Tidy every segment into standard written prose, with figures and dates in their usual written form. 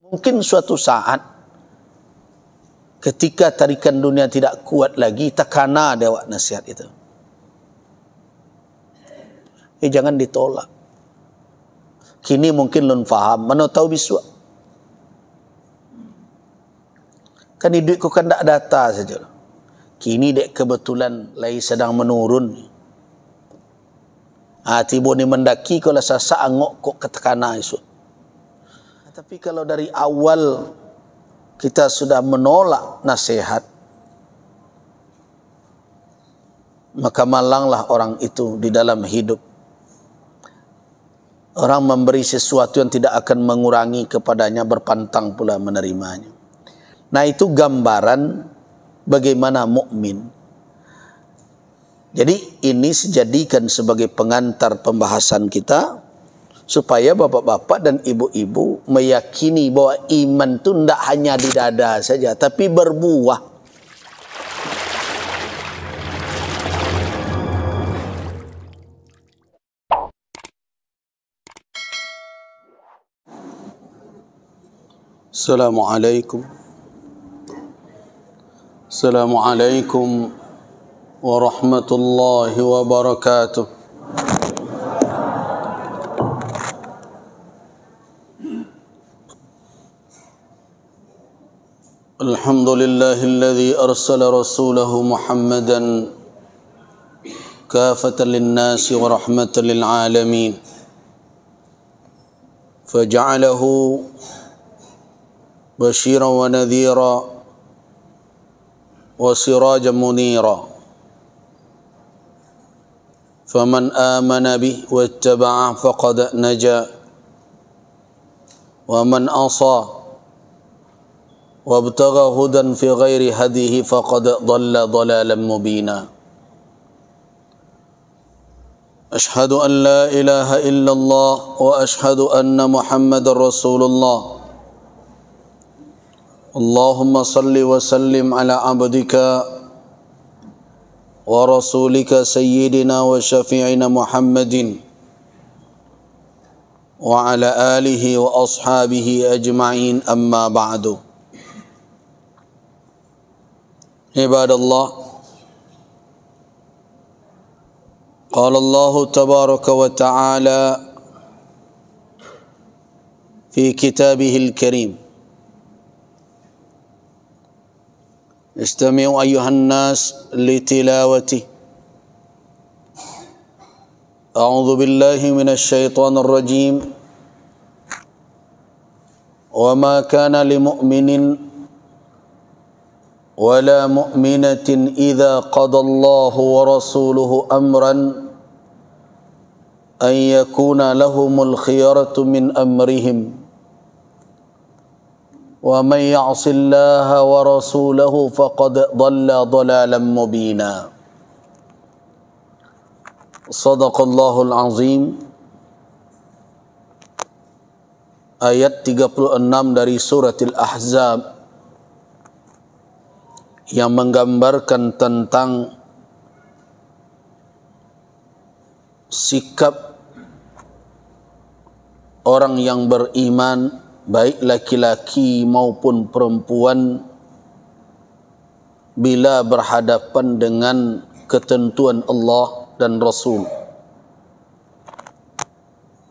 Mungkin suatu saat ketika tarikan dunia tidak kuat lagi, takana dewa nasihat itu. Jangan ditolak. Kini mungkin lun faham, mana tahu biswa. Kan hidup ku kan tak data saja. Kini dek kebetulan lagi sedang menurun. Tiba ni mendaki kalau sasa angok kok ketekana isu. Tapi kalau dari awal kita sudah menolak nasihat, maka malanglah orang itu di dalam hidup. Orang memberi sesuatu yang tidak akan mengurangi kepadanya, berpantang pula menerimanya. Nah, itu gambaran bagaimana mukmin. Jadi ini dijadikan sebagai pengantar pembahasan kita, supaya bapak-bapak dan ibu-ibu meyakini bahwa iman itu tidak hanya di dada saja, tapi berbuah. Assalamualaikum warahmatullahi wabarakatuh. Alhamdulillahilladzi arsala rasulahu Muhammadan kafatan linnasi wa rahmatan lil alamin. Faja'alahu basyiran wa nadhira wa sirajan munira. Faman amana bihi wattaba'a faqad naja. Wa man asa وابتغى هدى في غير هديه فقد ضل ضلالا مبينا. أشهد أن لا إله إلا الله وأشهد أن محمد رسول الله. اللهم صل وسلم على عبدك ورسولك سيدنا وشفيعنا محمد وعلى آله وأصحابه أجمعين. أما بعد. Ibadallah, qala Allah tabaraka wa ta'ala fi kitabihil karim, istami'u ayyuhan nas litilawati. A'udzu billahi minasy syaithanir rajim. Wa ma kana lil mu'minin ولا مؤمنة إذا قضى الله ورسوله أمرا أن يكون لهم الخيرة من أمرهم ومن يعص الله ورسوله فقد ضل ضلالا مبينا. صدق الله العظيم. Ayat 36 dari surat Al-Ahzab yang menggambarkan tentang sikap orang yang beriman, baik laki-laki maupun perempuan, bila berhadapan dengan ketentuan Allah dan Rasul.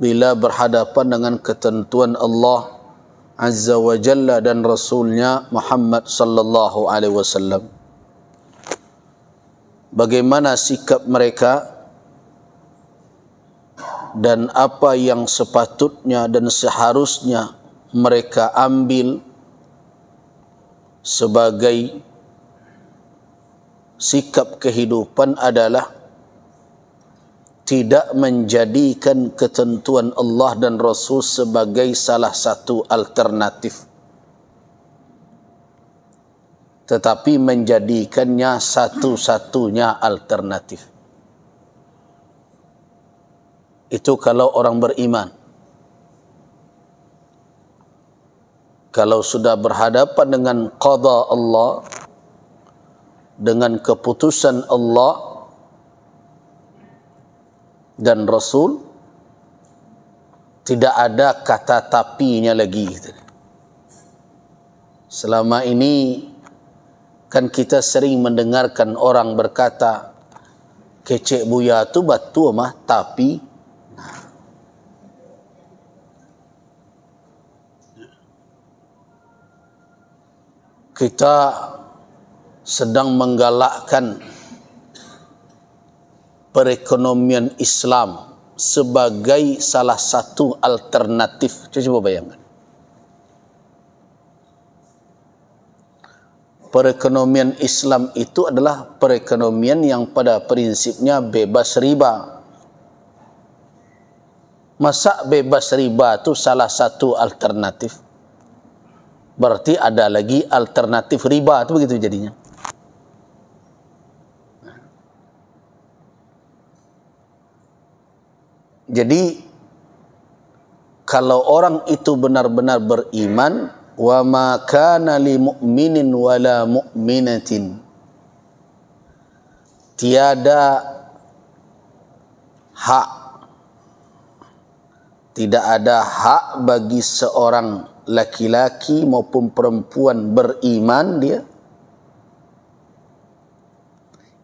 Bila berhadapan dengan ketentuan Allah Azza wa Jalla dan Rasulnya Muhammad sallallahu alaihi wasallam, bagaimana sikap mereka dan apa yang sepatutnya dan seharusnya mereka ambil sebagai sikap kehidupan adalah tidak menjadikan ketentuan Allah dan Rasul sebagai salah satu alternatif, tetapi menjadikannya satu-satunya alternatif. Itu kalau orang beriman. Kalau sudah berhadapan dengan qada Allah, dengan keputusan Allah dan Rasul, tidak ada kata tapinya lagi. Selama ini kan kita sering mendengarkan orang berkata, kecek buya tu batu mah tapi kita sedang menggalakkan perekonomian Islam sebagai salah satu alternatif. Coba bayangkan. Perekonomian Islam itu adalah perekonomian yang pada prinsipnya bebas riba. Masa bebas riba itu salah satu alternatif? Berarti ada lagi alternatif riba, itu begitu jadinya. Jadi kalau orang itu benar-benar beriman, wa ma kana li mu'minin wala mu'minatin, tiada hak, tidak ada hak bagi seorang laki-laki maupun perempuan beriman dia,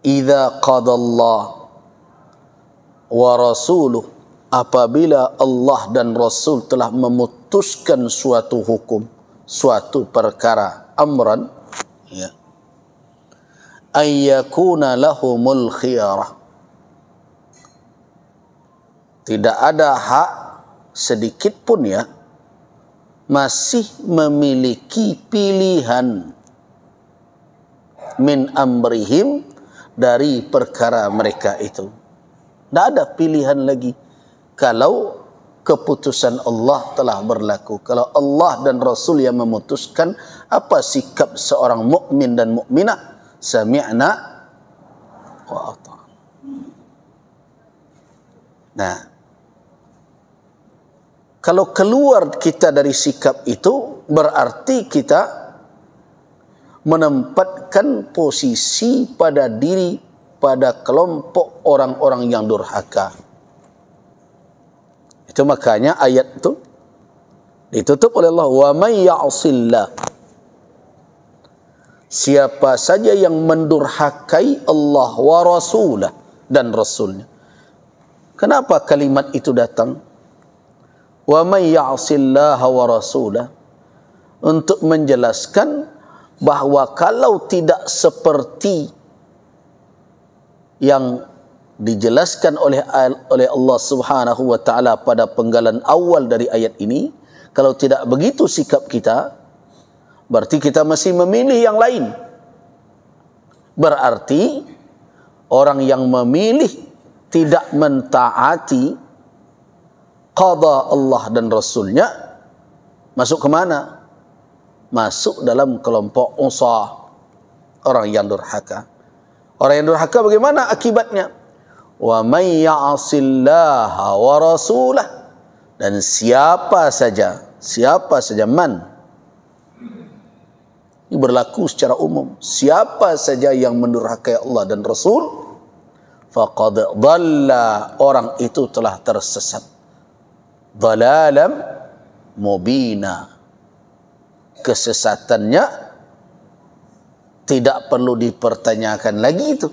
idza qadallah wa rasuluh, apabila Allah dan Rasul telah memutuskan suatu hukum, suatu perkara, amran, ya, ayyakuna lahumul khiyarah, tidak ada hak sedikit pun ya, masih memiliki pilihan min amrihim, dari perkara mereka itu. Tidak ada pilihan lagi kalau keputusan Allah telah berlaku. Kalau Allah dan Rasul yang memutuskan apa sikap seorang mukmin dan mukminah, sami'na wa ata'na. Nah, kalau keluar kita dari sikap itu, berarti kita menempatkan posisi pada diri pada kelompok orang-orang yang durhaka. Itu makanya ayat itu ditutup oleh Allah, wa may ya'sillah, siapa saja yang mendurhakai Allah wa rasulah, dan rasulnya. Kenapa kalimat itu datang? Wa may ya'sillaha wa rasulah, untuk menjelaskan bahwa kalau tidak seperti yang dijelaskan oleh Allah Subhanahu wa taala pada penggalan awal dari ayat ini, kalau tidak begitu sikap kita, berarti kita masih memilih yang lain. Berarti orang yang memilih tidak mentaati qada Allah dan Rasulnya masuk ke mana? Masuk dalam kelompok usah, orang yang durhaka. Orang yang durhaka bagaimana akibatnya? Wa may ya'sillaha wa rasulah, dan siapa saja man, ini berlaku secara umum, siapa saja yang mendurhakai Allah dan Rasul, faqad dhalla, orang itu telah tersesat, dhalalam mubina, kesesatannya tidak perlu dipertanyakan lagi itu,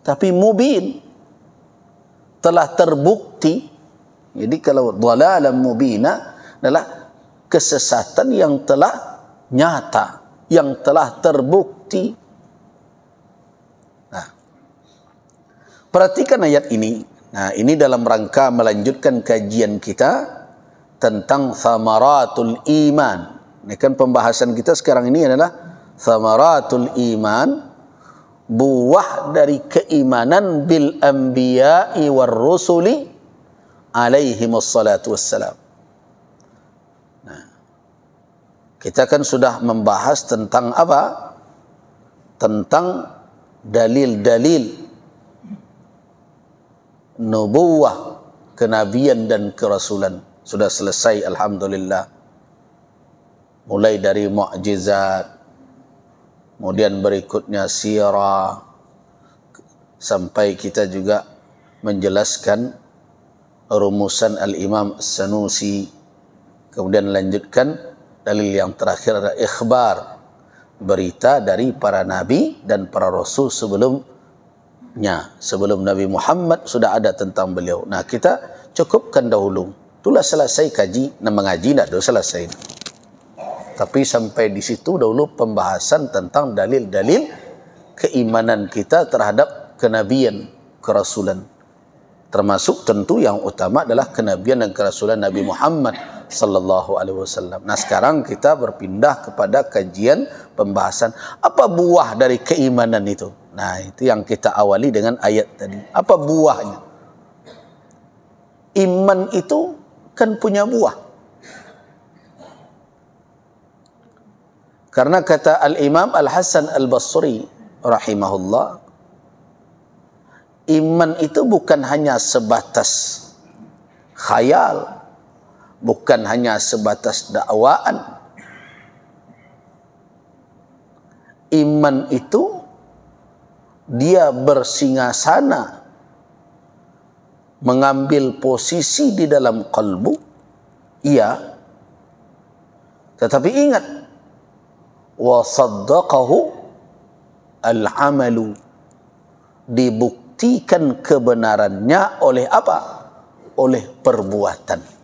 tapi mubin, telah terbukti. Jadi kalau dhalalam mubina adalah kesesatan yang telah nyata, yang telah terbukti. Nah, perhatikan ayat ini. Nah, ini dalam rangka melanjutkan kajian kita tentang thamaratul iman. Ini kan pembahasan kita sekarang ini adalah thamaratul iman, buah dari keimanan bil anbiya'i war rusuli alaihimus salatu wassalam. Nah, kita kan sudah membahas tentang apa? Tentang dalil-dalil nubuwah, kenabian dan kerasulan. Sudah selesai alhamdulillah. Mulai dari mukjizat, kemudian berikutnya sirah, sampai kita juga menjelaskan rumusan Al-Imam As-Sanusi, kemudian lanjutkan Dalil yang terakhir adalah ikhbar, berita dari para nabi dan para rasul sebelumnya. Sebelum Nabi Muhammad sudah ada tentang beliau. Nah, kita cukupkan dahulu. Itulah selesai kaji, mengaji tidak dah selesai. Tapi sampai di situ dahulu pembahasan tentang dalil-dalil keimanan kita terhadap kenabian, kerasulan. Termasuk tentu yang utama adalah kenabian dan kerasulan Nabi Muhammad sallallahu alaihi wasallam. Nah, sekarang kita berpindah kepada kajian pembahasan apa buah dari keimanan itu. Nah, itu yang kita awali dengan ayat tadi. Apa buahnya? Iman itu kan punya buah. Karena kata Al-Imam Al-Hasan Al-Basri rahimahullah, iman itu bukan hanya sebatas khayal, bukan hanya sebatas dakwaan. Iman itu dia bersinggasana, mengambil posisi di dalam kalbu, iya. Tetapi ingat, wa saddaqahu al-amalu, dibuktikan kebenarannya oleh apa? Oleh perbuatan.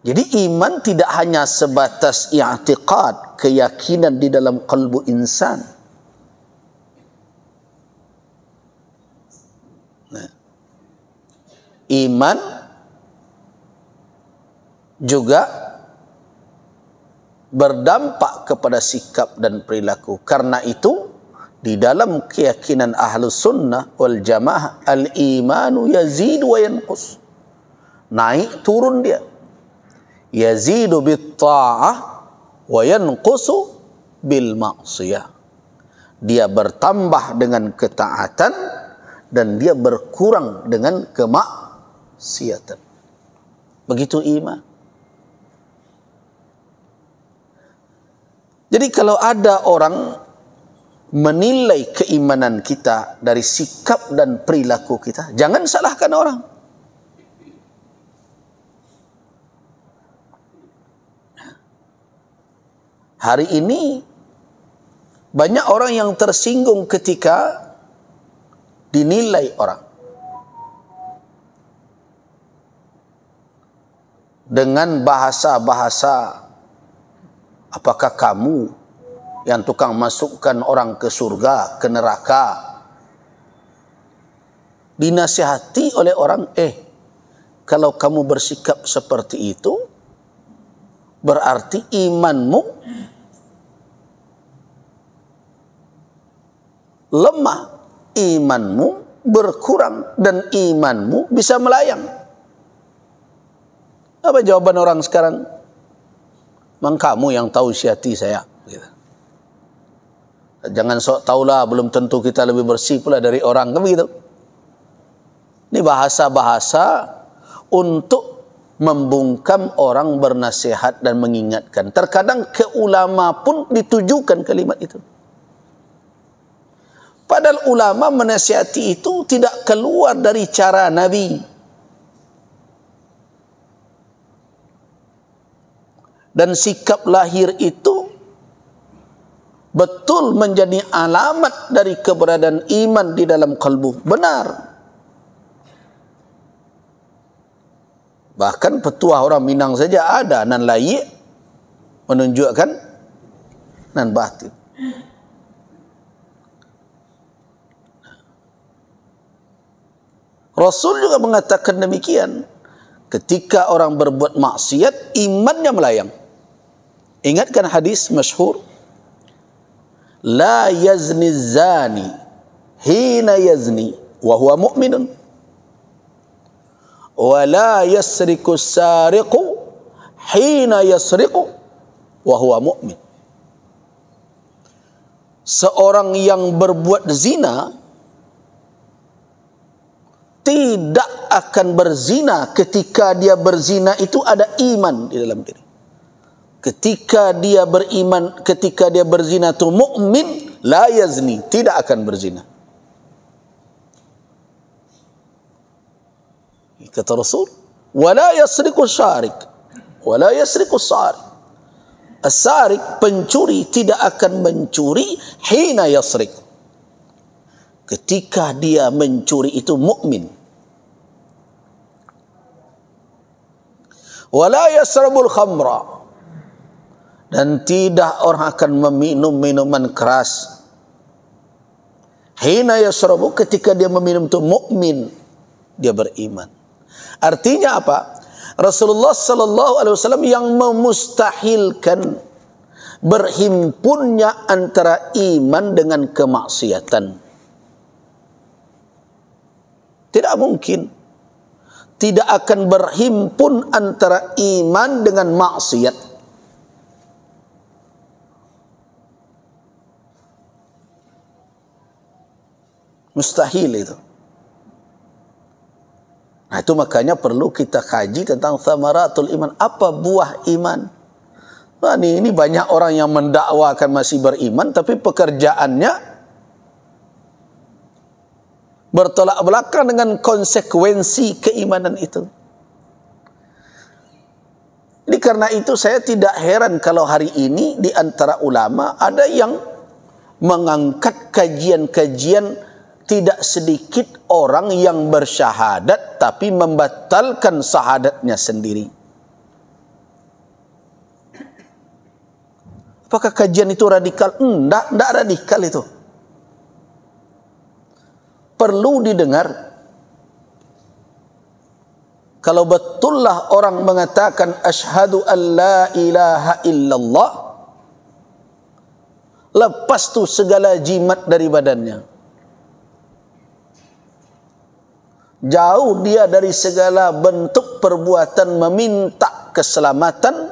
Jadi iman tidak hanya sebatas i'tiqad, keyakinan di dalam kalbu insan. Nah, iman juga berdampak kepada sikap dan perilaku. Karena itu di dalam keyakinan Ahlus Sunnah wal Jamaah, al-imanu yazid wa yanqus, naik turun dia. Yazidu bit ta'ah wa yanqusu bil ma'siyah, dia bertambah dengan ketaatan dan dia berkurang dengan kemaksiatan. Begitu iman. Jadi kalau ada orang menilai keimanan kita dari sikap dan perilaku kita, jangan salahkan orang. Hari ini banyak orang yang tersinggung ketika dinilai orang dengan bahasa-bahasa, apakah kamu yang tukang masukkan orang ke surga, ke neraka? Dinasihati oleh orang, kalau kamu bersikap seperti itu, berarti imanmu lemah, imanmu berkurang, dan imanmu bisa melayang. Apa jawaban orang sekarang? Memang kamu yang tahu isi hati saya. Gitu. Jangan sok tahulah, belum tentu kita lebih bersih pula dari orang. Kan begitu? Ini bahasa-bahasa untuk membungkam orang, bernasihat dan mengingatkan. Terkadang ke ulama pun ditujukan kalimat itu. Padahal ulama menasihati itu tidak keluar dari cara Nabi. Dan sikap lahir itu betul menjadi alamat dari keberadaan iman di dalam kalbu. Benar. Bahkan petuah orang Minang saja ada nan layak menunjukkan nan batin. Rasul juga mengatakan demikian. Ketika orang berbuat maksiat, imannya melayang. Ingatkan hadis masyhur, la yazni zani hina yazni wa huwa mu'minun, wa la yasriku sariqu hina yasriqu wa huwa mu'min. Seorang yang berbuat zina tidak akan berzina ketika dia berzina itu ada iman di dalam diri. Ketika dia beriman, ketika dia berzina itu mukmin, la yazni, tidak akan berzina. Kata Rasul, Wala yasriqu syarik. Wala yasriqu sarik. As-sarik, pencuri, tidak akan mencuri hina yasriq, ketika dia mencuri itu mukmin. Wala yasrabul khamra, dan tidak orang akan meminum minuman keras. Hina yasrabu, ketika dia meminum itu mukmin, dia beriman. Artinya apa? Rasulullah sallallahu alaihi wasallam yang memustahilkan berhimpunnya antara iman dengan kemaksiatan. Tidak mungkin. Tidak akan berhimpun antara iman dengan maksiat. Mustahil itu. Nah, itu makanya perlu kita kaji tentang thamaratul iman. Apa buah iman? Nah, ini banyak orang yang mendakwakan masih beriman, tapi pekerjaannya bertolak belakang dengan konsekuensi keimanan itu. Jadi karena itu saya tidak heran kalau hari ini di antara ulama ada yang mengangkat kajian-kajian. Tidak sedikit orang yang bersyahadat tapi membatalkan syahadatnya sendiri. Apakah kajian itu radikal? Tidak radikal itu. Perlu didengar. Kalau betullah orang mengatakan asyhadu an la ilaha illallah, lepas tu segala jimat dari badannya. Jauh dia dari segala bentuk perbuatan meminta keselamatan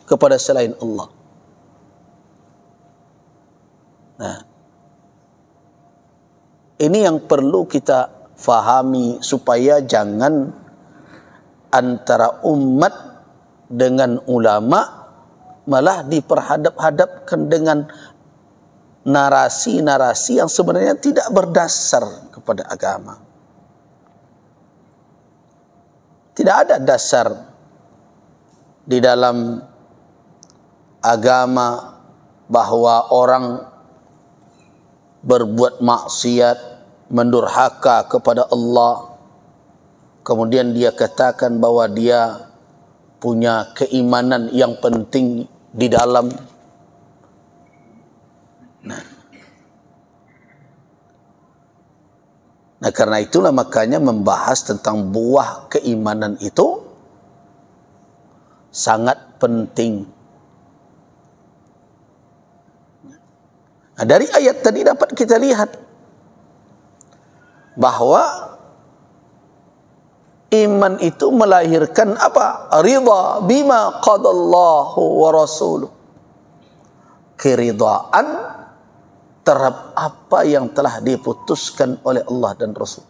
kepada selain Allah. Nah, ini yang perlu kita fahami supaya jangan antara umat dengan ulama malah diperhadap-hadapkan dengan narasi-narasi yang sebenarnya tidak berdasar kepada agama. Tidak ada dasar di dalam agama bahwa orang berbuat maksiat, mendurhaka kepada Allah, kemudian dia katakan bahwa dia punya keimanan yang penting di dalam. Nah, karena itulah makanya membahas tentang buah keimanan itu sangat penting. Nah, dari ayat tadi dapat kita lihat bahwa iman itu melahirkan apa? Ridha bima qadallahu wa rasuluh. Keridhaan terhadap apa yang telah diputuskan oleh Allah dan Rasul.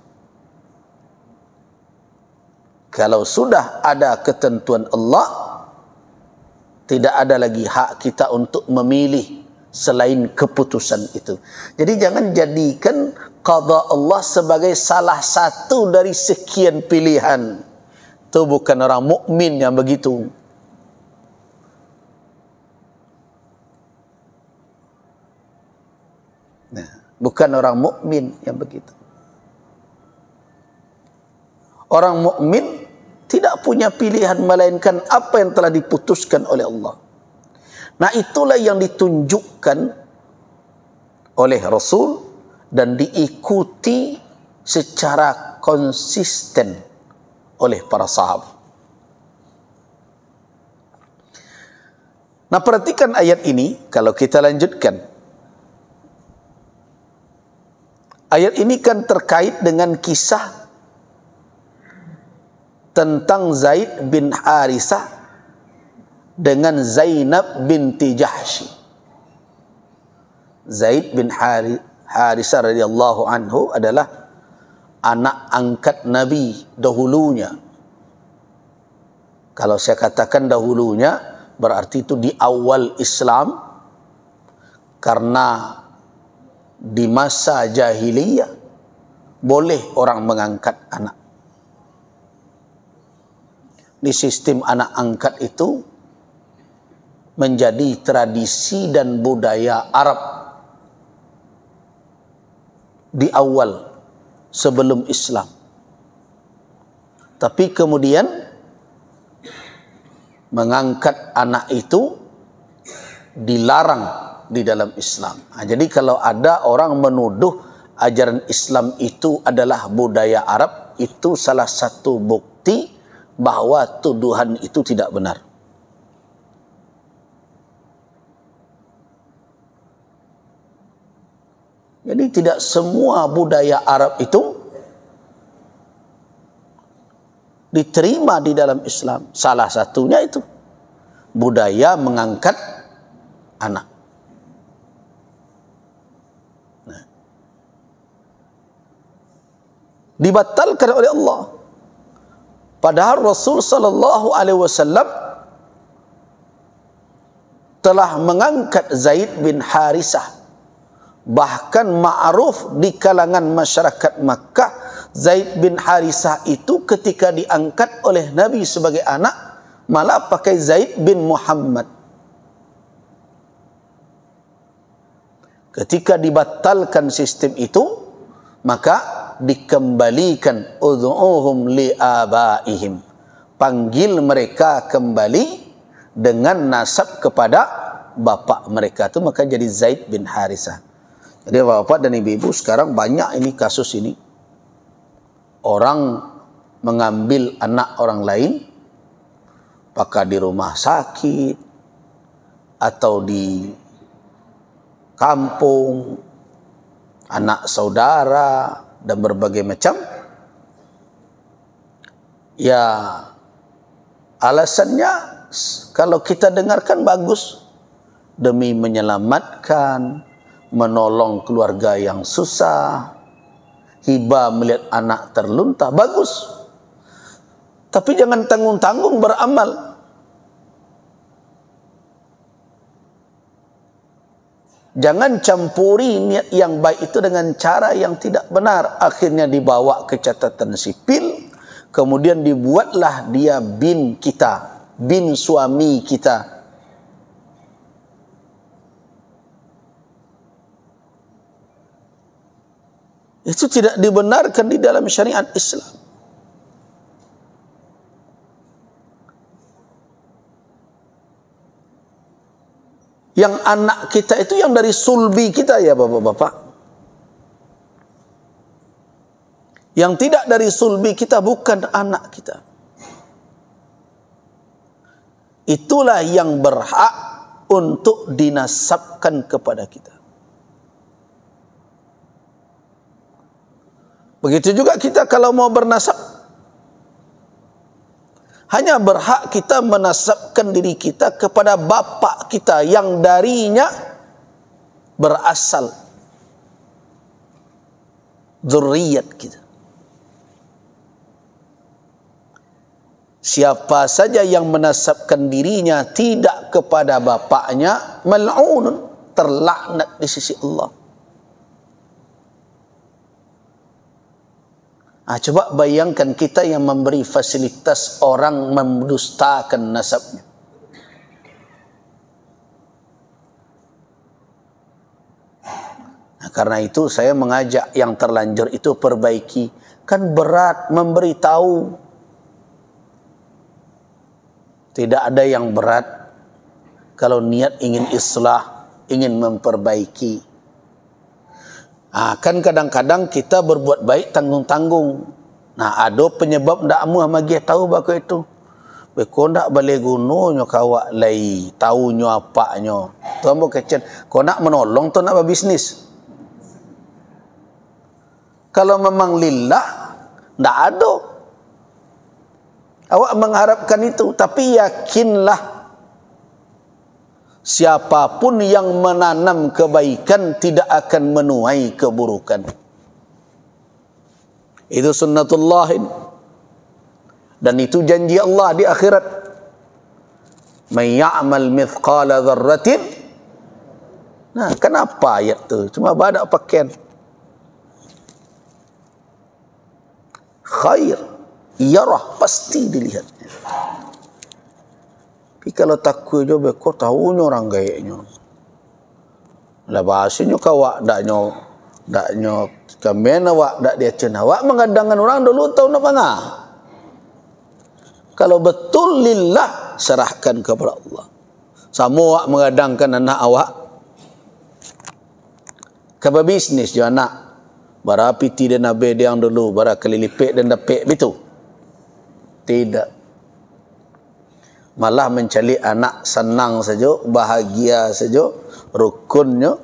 Kalau sudah ada ketentuan Allah, tidak ada lagi hak kita untuk memilih selain keputusan itu. Jadi jangan jadikan qada Allah sebagai salah satu dari sekian pilihan. Itu bukan orang mukmin yang begitu. Nah, bukan orang mukmin yang begitu. Orang mukmin tidak punya pilihan melainkan apa yang telah diputuskan oleh Allah. Nah, itulah yang ditunjukkan oleh Rasul dan diikuti secara konsisten oleh para sahabat. Nah, perhatikan ayat ini kalau kita lanjutkan. Ayat ini kan terkait dengan kisah tentang Zaid bin Harisah dengan Zainab binti Jahsy. Zaid bin Harisah radhiyallahu anhu adalah anak angkat Nabi dahulunya. Kalau saya katakan dahulunya, berarti itu di awal Islam, karena di masa jahiliyah boleh orang mengangkat anak. di sistem anak angkat itu menjadi tradisi dan budaya Arab di awal sebelum Islam. Tapi kemudian mengangkat anak itu dilarang di dalam Islam. Jadi kalau ada orang menuduh ajaran Islam itu adalah budaya Arab, itu salah satu bukti bahwa tuduhan itu tidak benar. Jadi tidak semua budaya Arab itu diterima di dalam Islam. Salah satunya itu budaya mengangkat anak. Nah, dibatalkan oleh Allah. Padahal Rasul sallallahu alaihi wasallam telah mengangkat Zaid bin Harisah. Bahkan ma'ruf di kalangan masyarakat Makkah, Zaid bin Harisah itu ketika diangkat oleh Nabi sebagai anak, malah pakai Zaid bin Muhammad. Ketika dibatalkan sistem itu, maka dikembalikan ud'uhum li'abaihim. Panggil mereka kembali dengan nasab kepada bapak mereka itu, maka jadi Zaid bin Harisah. Jadi bapak dan ibu-ibu sekarang banyak ini kasus ini. Orang mengambil anak orang lain, apakah di rumah sakit atau di kampung, anak saudara dan berbagai macam. Ya, alasannya kalau kita dengarkan bagus, demi menyelamatkan, menolong keluarga yang susah, hibah melihat anak terlunta, bagus. Tapi jangan tanggung-tanggung beramal. Jangan campuri niat yang baik itu dengan cara yang tidak benar. Akhirnya dibawa ke catatan sipil, kemudian dibuatlah dia bin kita, bin suami kita. Itu tidak dibenarkan di dalam syariat Islam. Yang anak kita itu yang dari sulbi kita, ya bapak-bapak. Yang tidak dari sulbi kita bukan anak kita. Itulah yang berhak untuk dinasabkan kepada kita. Begitu juga kita kalau mau bernasab, hanya berhak kita menasabkan diri kita kepada bapa kita yang darinya berasal zurriyat kita. Siapa saja yang menasabkan dirinya tidak kepada bapaknya, mal'unun, terlaknat di sisi Allah. Coba bayangkan kita yang memberi fasilitas orang mendustakan nasabnya. Karena itu saya mengajak yang terlanjur itu perbaiki. Kan berat memberitahu. Tidak ada yang berat kalau niat ingin islah, ingin memperbaiki. Kan kadang-kadang kita berbuat baik tanggung-tanggung. Ada penyebab ndak amu magi tahu bako itu. Beko ndak boleh gunonyo kawak lai, tahu nyo apa nyo. Tu ambo kecen, ko nak menolong tu nak berbisnis. Kalau memang lillah ndak ada. Awak mengharapkan itu, tapi yakinlah siapapun yang menanam kebaikan tidak akan menuai keburukan. Itu sunnatullah. Dan itu janji Allah di akhirat. May ya'mal mithqala dzarratin. Kenapa ayat tu? Cuma badak pakaian. Khair Yarah, pasti dilihat. Tapi kalau takut je kau tahunya orang gayanya. Lah bahasanya kawak daknya kamen awak dak dia cen awak mengadangkan orang dulu tahu nak pangah. Kalau betul lillah, serahkan kepada Allah. Sama awak mengadangkan anak awak ke bisnis je anak. Bara piti dan nabe dia yang dulu bara kelilipik dan dapik begitu. Tidak. Malah mencari anak senang saja, bahagia saja, rukunnya.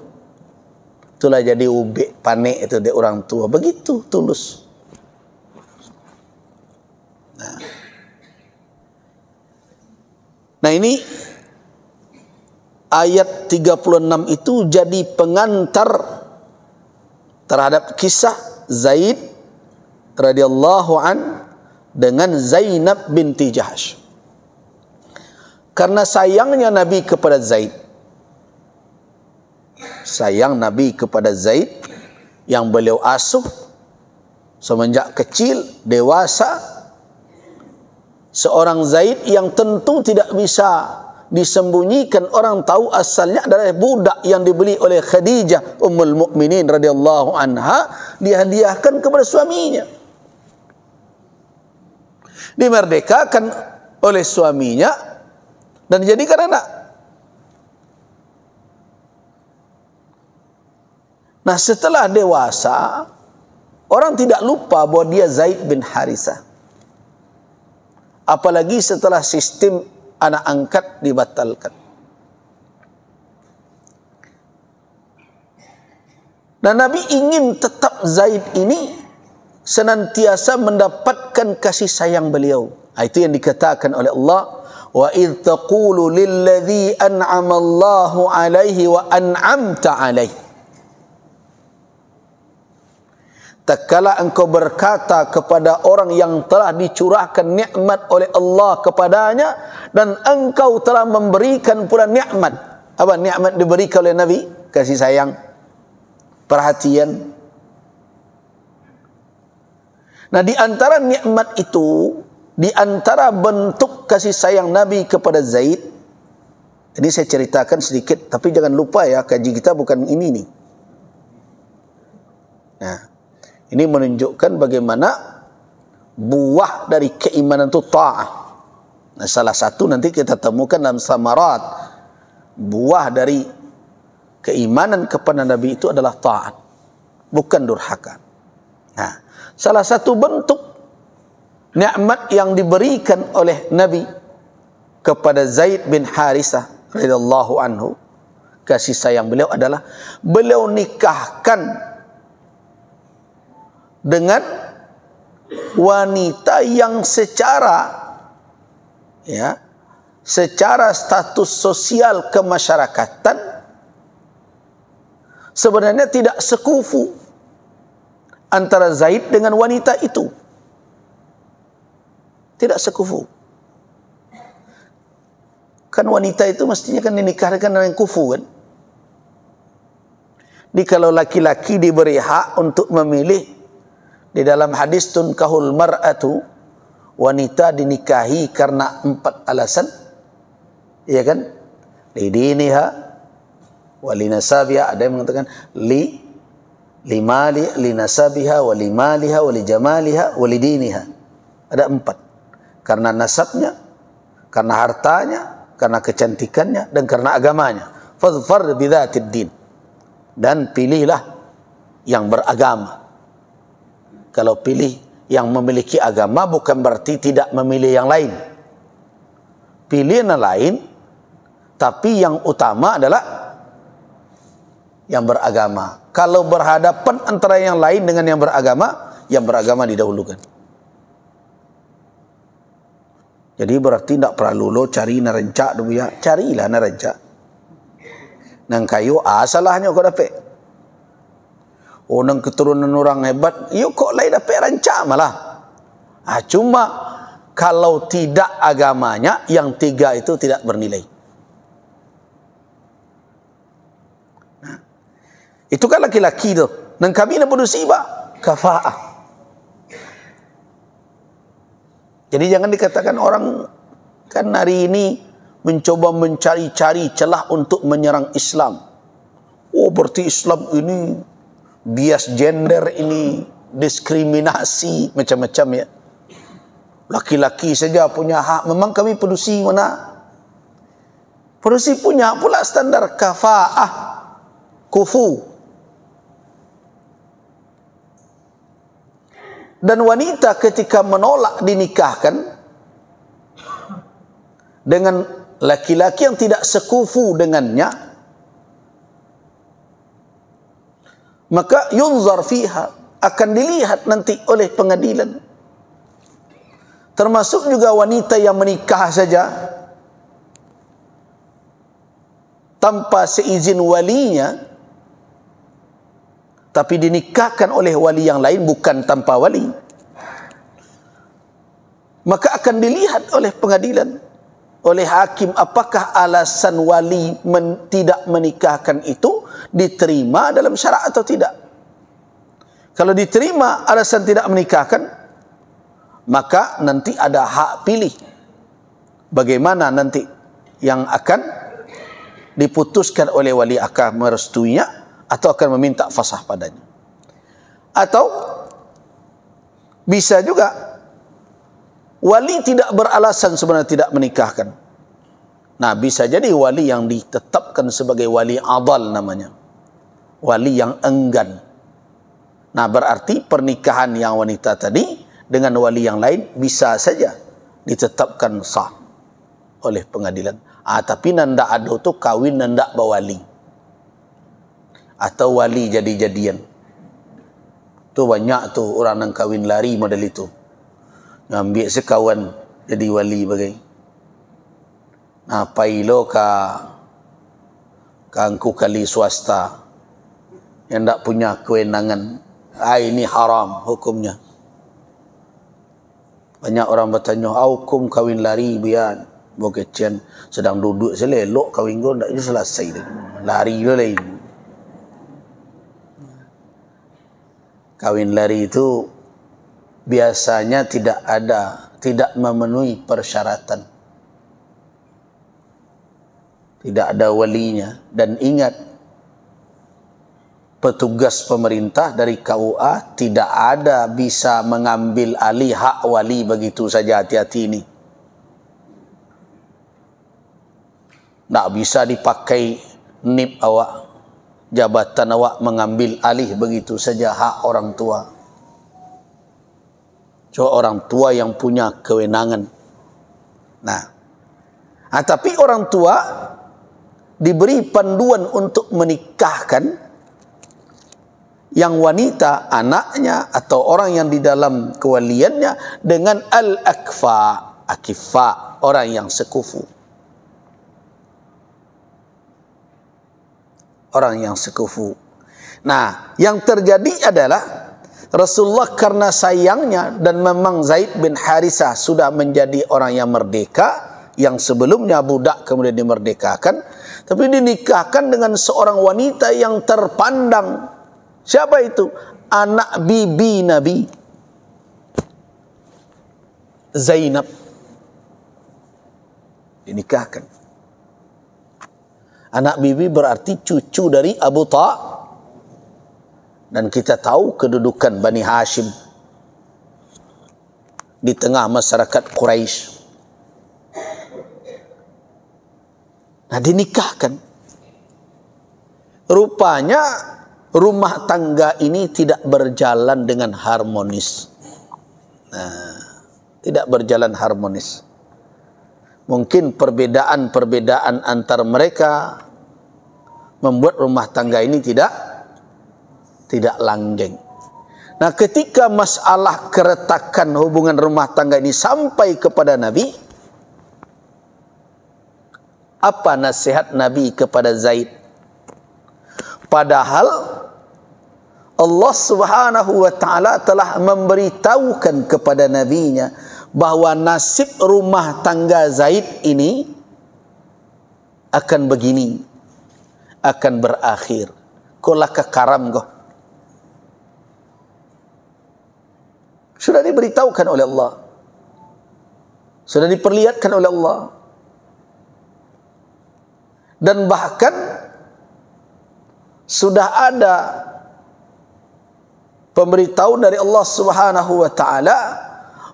Itulah jadi ubik panik itu dari orang tua. Begitu tulus. Nah ini ayat 36 itu jadi pengantar terhadap kisah Zaid radhiyallahu an dengan Zainab binti Jahsy. Karena sayangnya Nabi kepada Zaid, sayang Nabi kepada Zaid yang beliau asuh semenjak kecil, dewasa, seorang Zaid yang tentu tidak bisa disembunyikan, orang tahu asalnya adalah budak yang dibeli oleh Khadijah Ummul Mukminin radhiyallahu anha, dihadiahkan kepada suaminya, dimerdekakan oleh suaminya dan dijadikan anak. Nah setelah dewasa, orang tidak lupa bahwa dia Zaid bin Harithah. Apalagi setelah sistem anak angkat dibatalkan. Dan Nabi ingin tetap Zaid ini senantiasa mendapatkan kasih sayang beliau. Itu yang dikatakan oleh Allah, wa idh taqulu lilladzi an'ama Allahu alaihi wa an'amta alaihi. Tatkala engkau berkata kepada orang yang telah dicurahkan nikmat oleh Allah kepadanya dan engkau telah memberikan pula nikmat. Apa nikmat diberikan oleh Nabi? Kasih sayang, perhatian. Nah di antara nikmat itu, di antara bentuk kasih sayang Nabi kepada Zaid, ini saya ceritakan sedikit, tapi jangan lupa ya, kaji kita bukan ini nih. Nah, ini menunjukkan bagaimana buah dari keimanan itu ta'ah. Nah, salah satu nanti kita temukan dalam samarat, buah dari keimanan kepada Nabi itu adalah ta'at, bukan durhaka. Nah, salah satu bentuk nikmat yang diberikan oleh Nabi kepada Zaid bin Harithah radhiyallahu anhu, kasih sayang beliau adalah beliau nikahkan dengan wanita yang secara status sosial kemasyarakatan sebenarnya tidak sekufu antara Zaid dengan wanita itu. Tidak sekufu. Kan wanita itu mestinya kan dinikahkan dengan kufu kan. Jadi kalau laki-laki diberi hak untuk memilih, di dalam hadis tunkahul mar'atu, wanita dinikahi karena 4 alasan, ya kan? Lidiniha walinasabiha, ada yang mengatakan linasabiha walimaliha walijamaliha walidiniha. Ada 4. Karena nasabnya, karena hartanya, karena kecantikannya, dan karena agamanya. Fadhfar bidzatid din. Dan pilihlah yang beragama. Kalau pilih yang memiliki agama bukan berarti tidak memilih yang lain. Pilih yang lain, tapi yang utama adalah yang beragama. Kalau berhadapan antara yang lain dengan yang beragama didahulukan. Jadi berarti tidak perlu lo cari narencak dulu ya. Carilah narencak. Nang kayu salahnya kau dapat. Oh nang keturunan orang hebat, yuk kok lain dapat rancak malah. Cuma kalau tidak agamanya, yang 3 itu tidak bernilai. Nah, itu kan laki-laki tu. Nang kami nak berdusibah kafa'ah. Jadi jangan dikatakan orang kan hari ini mencoba mencari-cari celah untuk menyerang Islam. Oh, berarti Islam ini bias gender, ini diskriminasi macam-macam ya. Laki-laki saja punya hak. Memang kami pedusi mana? Pedusi punya pula standar kafaah, kufu. Dan wanita ketika menolak dinikahkan dengan laki-laki yang tidak sekufu dengannya, maka yunzar fiha, akan dilihat nanti oleh pengadilan. Termasuk juga wanita yang menikah saja tanpa seizin walinya, tapi dinikahkan oleh wali yang lain bukan tanpa wali, maka akan dilihat oleh pengadilan, oleh hakim, apakah alasan wali tidak menikahkan itu diterima dalam syarak atau tidak. Kalau diterima alasan tidak menikahkan, maka nanti ada hak pilih bagaimana nanti yang akan diputuskan oleh wali, akan merestuinya atau akan meminta fasah padanya. Atau bisa juga wali tidak beralasan sebenarnya tidak menikahkan. Nah, bisa jadi wali yang ditetapkan sebagai wali adal namanya, wali yang enggan. Nah, berarti pernikahan yang wanita tadi dengan wali yang lain bisa saja ditetapkan sah oleh pengadilan. Tapi nanda ado tu kawin nanda bawali, atau wali jadi-jadian. Tu banyak tu orang yang kawin lari model itu. Ngambil sekawan jadi wali bagai. Nah, pailo kangku kali swasta yang tak punya kewenangan. Ini haram hukumnya. Banyak orang bertanya, hukum kawin lari biar bokecian sedang duduk selelok kawin kau tak selesai dah. Lari dulu lain. Kawin lari itu biasanya tidak memenuhi persyaratan, tidak ada walinya. Dan ingat, petugas pemerintah dari KUA tidak ada bisa mengambil alih hak wali begitu saja. Hati-hati ini, tak bisa dipakai NIP awak, jabatan awak mengambil alih begitu saja hak orang tua. Cuma orang tua yang punya kewenangan. Nah, tapi orang tua diberi panduan untuk menikahkan yang wanita, anaknya atau orang yang di dalam kewaliannya dengan al-akfa, akifa, orang yang sekufu. Orang yang sekufu. Nah, yang terjadi adalah Rasulullah karena sayangnya, dan memang Zaid bin Harisah sudah menjadi orang yang merdeka, yang sebelumnya budak kemudian dimerdekakan, tapi dinikahkan dengan seorang wanita yang terpandang. Siapa itu? Anak bibi Nabi, Zainab, dinikahkan. Anak bibi berarti cucu dari Abu Talib. Dan kita tahu kedudukan Bani Hashim di tengah masyarakat Quraisy. Nah, dinikahkan. Rupanya rumah tangga ini tidak berjalan dengan harmonis. Nah, tidak berjalan harmonis. Mungkin perbedaan-perbedaan antar mereka membuat rumah tangga ini tidak langgeng. Nah, ketika masalah keretakan hubungan rumah tangga ini sampai kepada Nabi, apa nasihat Nabi kepada Zaid? Padahal Allah Subhanahu wa taala telah memberitahukan kepada nabinya bahwa nasib rumah tangga Zaid ini akan begini, akan berakhir. Kolaka karam kau. Sudah diberitahukan oleh Allah. Sudah diperlihatkan oleh Allah. Dan bahkan sudah ada pemberitahuan dari Allah Subhanahu wa taala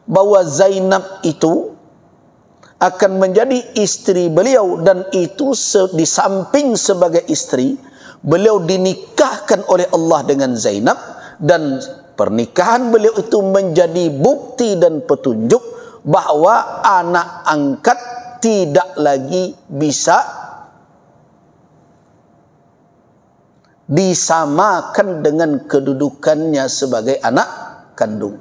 bahwa Zainab itu akan menjadi istri beliau, dan itu di samping sebagai istri, beliau dinikahkan oleh Allah dengan Zainab, dan pernikahan beliau itu menjadi bukti dan petunjuk bahwa anak angkat tidak lagi bisa disamakan dengan kedudukannya sebagai anak kandung.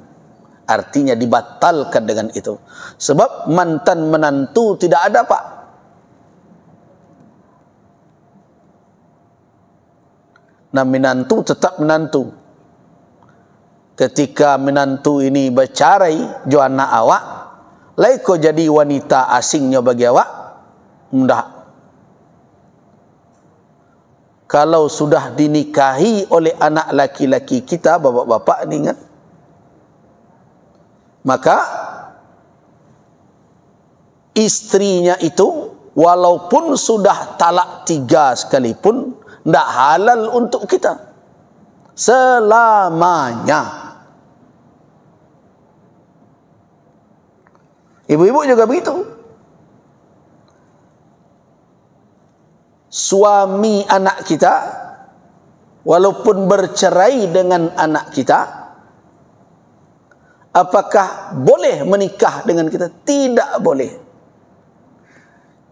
Artinya dibatalkan dengan itu. Sebab mantan menantu tidak ada, Pak. Nah, menantu tetap menantu. Ketika menantu ini bercerai jo anak awak, lai ko jadi wanita asingnya bagi awak? Enggak. Kalau sudah dinikahi oleh anak laki-laki kita, bapak-bapak ini ingat, maka istrinya itu walaupun sudah talak 3 sekalipun, tidak halal untuk kita selamanya. Ibu-ibu juga begitu. Suami anak kita walaupun bercerai dengan anak kita, apakah boleh menikah dengan kita? Tidak boleh.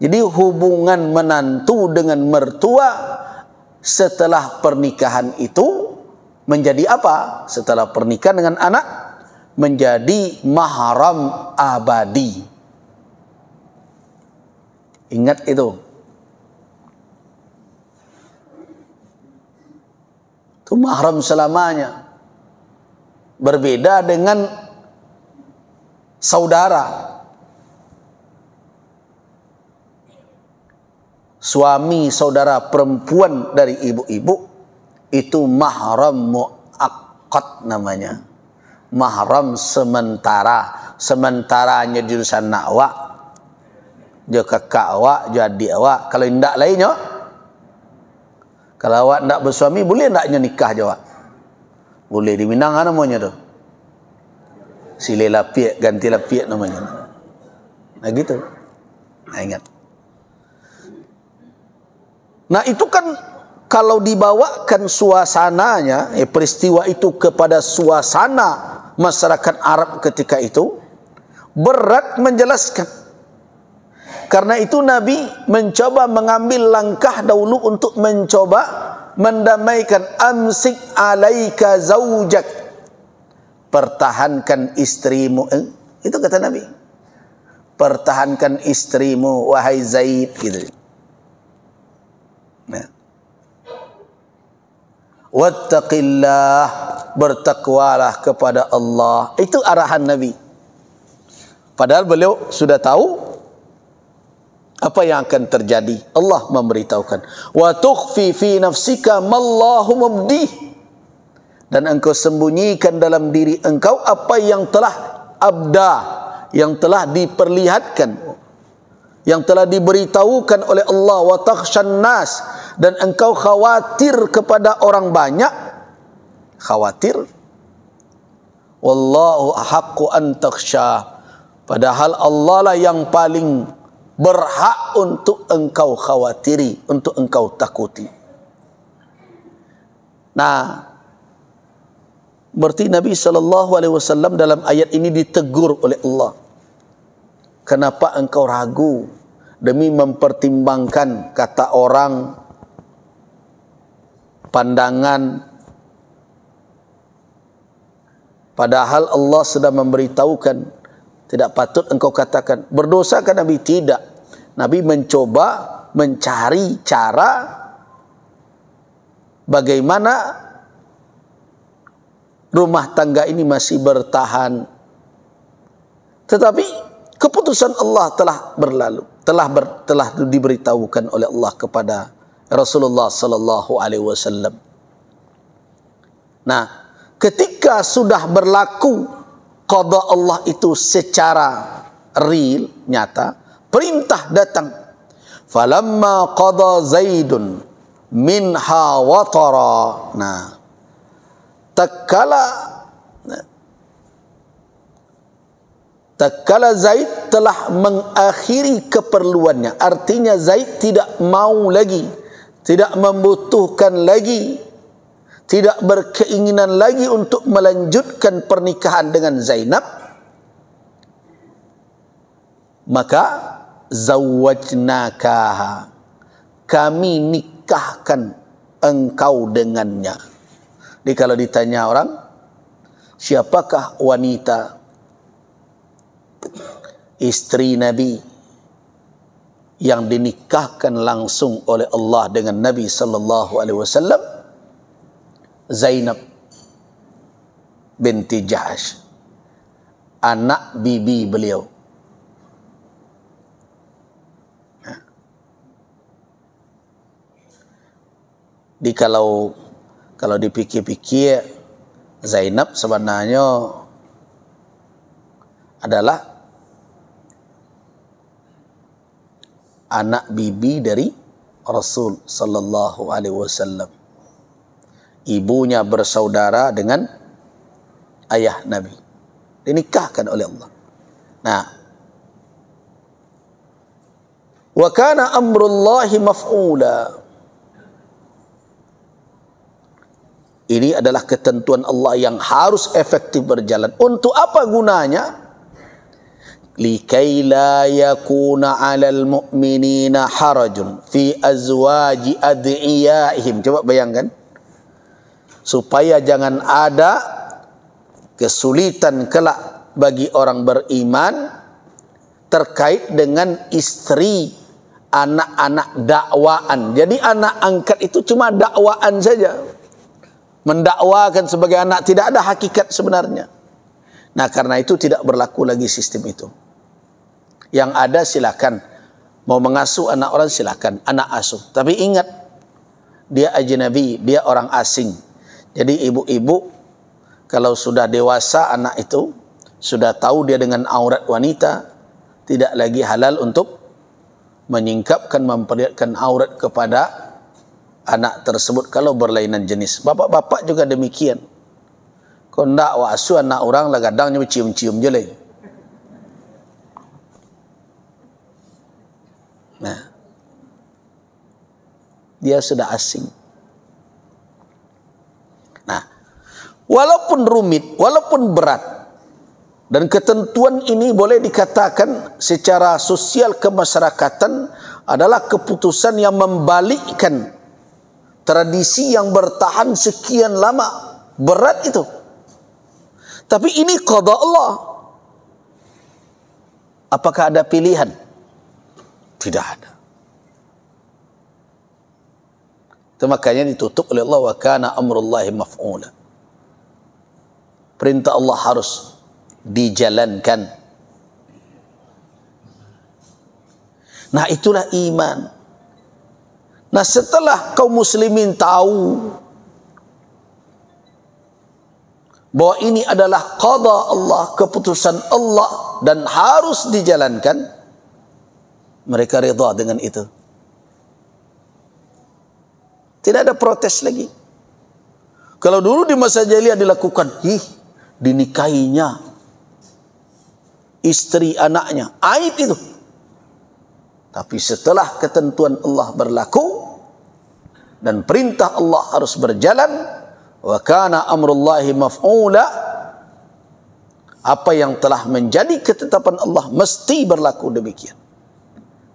Jadi hubungan menantu dengan mertua setelah pernikahan itu menjadi apa? Setelah pernikahan dengan anak menjadi mahram abadi. Ingat itu. Itu mahram selamanya. Berbeda dengan saudara. Suami saudara perempuan dari ibu-ibu itu mahram muakkad namanya. Mahram sementara. Sementaranya jurusan nak awak, jo kakak awak, jo adik awak. Kalau tidak lainnya, kalau awak tidak bersuami, boleh tidaknya nikah jo awak? Boleh. Di Minang namanya tu silih lapiak, ganti lapiak namanya. Nah gitu. Nah ingat. Nah itu kan kalau dibawakan suasananya, peristiwa itu kepada suasana masyarakat Arab ketika itu, berat menjelaskan. Karena itu Nabi mencoba mengambil langkah dahulu untuk mencoba mendamaikan. Amsik alaika zaujak, pertahankan istrimu. Itu kata Nabi, pertahankan istrimu wahai Zaid, gitu. Nah. Wattaqillah, bertakwalah kepada Allah. Itu arahan Nabi. Padahal beliau sudah tahu apa yang akan terjadi. Allah memberitahukan, wa tukhfi fi nafsika mallahu mubdih, dan engkau sembunyikan dalam diri engkau apa yang telah abda, yang telah diperlihatkan, yang telah diberitahukan oleh Allah. Wa takhshan nas, dan engkau khawatir kepada orang banyak. Khawatir. Wallahu ahaqqu an takhsha, padahal Allah lah yang paling berhak untuk engkau khawatiri, untuk engkau takuti. Nah, berarti Nabi SAW dalam ayat ini ditegur oleh Allah. Kenapa engkau ragu demi mempertimbangkan kata orang, pandangan, padahal Allah sudah memberitahukan. Tidak patut engkau katakan. Berdosakah Nabi? Tidak. Nabi mencoba mencari cara bagaimana rumah tangga ini masih bertahan. Tetapi keputusan Allah telah berlalu, telah diberitahukan oleh Allah kepada Rasulullah sallallahu alaihi wasallam. Nah, ketika sudah berlaku qada Allah itu secara real, nyata, perintah datang. Falamma qada Zaidun minha watara. Nah, tatkala Zaid telah mengakhiri keperluannya, artinya Zaid tidak mau lagi, tidak membutuhkan lagi, tidak berkeinginan lagi untuk melanjutkan pernikahan dengan Zainab, maka zawwajnakaha, kami nikahkan engkau dengannya. Jadi kalau ditanya orang, siapakah wanita istri Nabi yang dinikahkan langsung oleh Allah dengan Nabi sallallahu alaihi wasallam? Zainab binti Jahsh, anak bibi beliau. Di kalau dipikir-pikir, Zainab sebenarnya adalah anak bibi dari Rasul sallallahu alaihi wasallam. Ibunya bersaudara dengan ayah Nabi, dinikahkan oleh Allah. Nah, wa kana amrullahi maf'ula. Ini adalah ketentuan Allah yang harus efektif berjalan. Untuk apa gunanya? Likai la yakuna 'alal mu'minina harajun fi azwaji ad'iyaihim. Coba bayangkan, supaya jangan ada kesulitan kelak bagi orang beriman terkait dengan istri anak-anak dakwaan. Jadi anak angkat itu cuma dakwaan saja, mendakwakan sebagai anak, tidak ada hakikat sebenarnya. Nah, karena itu tidak berlaku lagi sistem itu. Yang ada silakan, mau mengasuh anak orang silakan, anak asuh. Tapi ingat, dia ajnabi, dia orang asing. Jadi ibu-ibu kalau sudah dewasa, anak itu sudah tahu dia dengan aurat wanita, tidak lagi halal untuk menyingkapkan, memperlihatkan aurat kepada anak tersebut kalau berlainan jenis. Bapak-bapak juga demikian. Kau ndak wasu anak orang lah, kadangnya cium-cium je lagi. Nah, dia sudah asing. Nah, walaupun rumit, walaupun berat, dan ketentuan ini boleh dikatakan secara sosial kemasyarakatan adalah keputusan yang membalikkan tradisi yang bertahan sekian lama. Berat itu. Tapi ini qada Allah. Apakah ada pilihan? Tidak ada. Itu makanya ditutup oleh Allah, wa kana amrullahi maf'ula. Perintah Allah harus dijalankan. Nah, itulah iman. Nah, setelah kaum muslimin tahu bahwa ini adalah qada Allah, keputusan Allah, dan harus dijalankan, mereka rida dengan itu. Tidak ada protes lagi. Kalau dulu di masa jahiliyah dilakukan, dinikahinya istri anaknya, aib itu. Tapi setelah ketentuan Allah berlaku dan perintah Allah harus berjalan, wa kana amrullahi maf'ula, apa yang telah menjadi ketetapan Allah mesti berlaku demikian.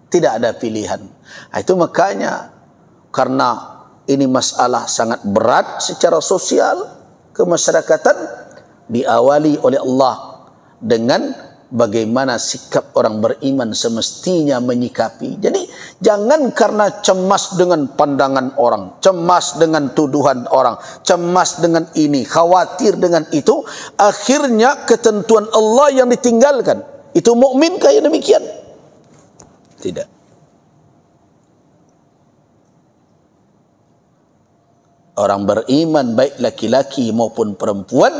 Tidak ada pilihan. Itu makanya, karena ini masalah sangat berat secara sosial kemasyarakatan, diawali oleh Allah dengan bagaimana sikap orang beriman semestinya menyikapi. Jadi jangan karena cemas dengan pandangan orang, cemas dengan tuduhan orang, cemas dengan ini, khawatir dengan itu, akhirnya ketentuan Allah yang ditinggalkan. Itu mukmin kayak demikian? Tidak. Orang beriman baik laki-laki maupun perempuan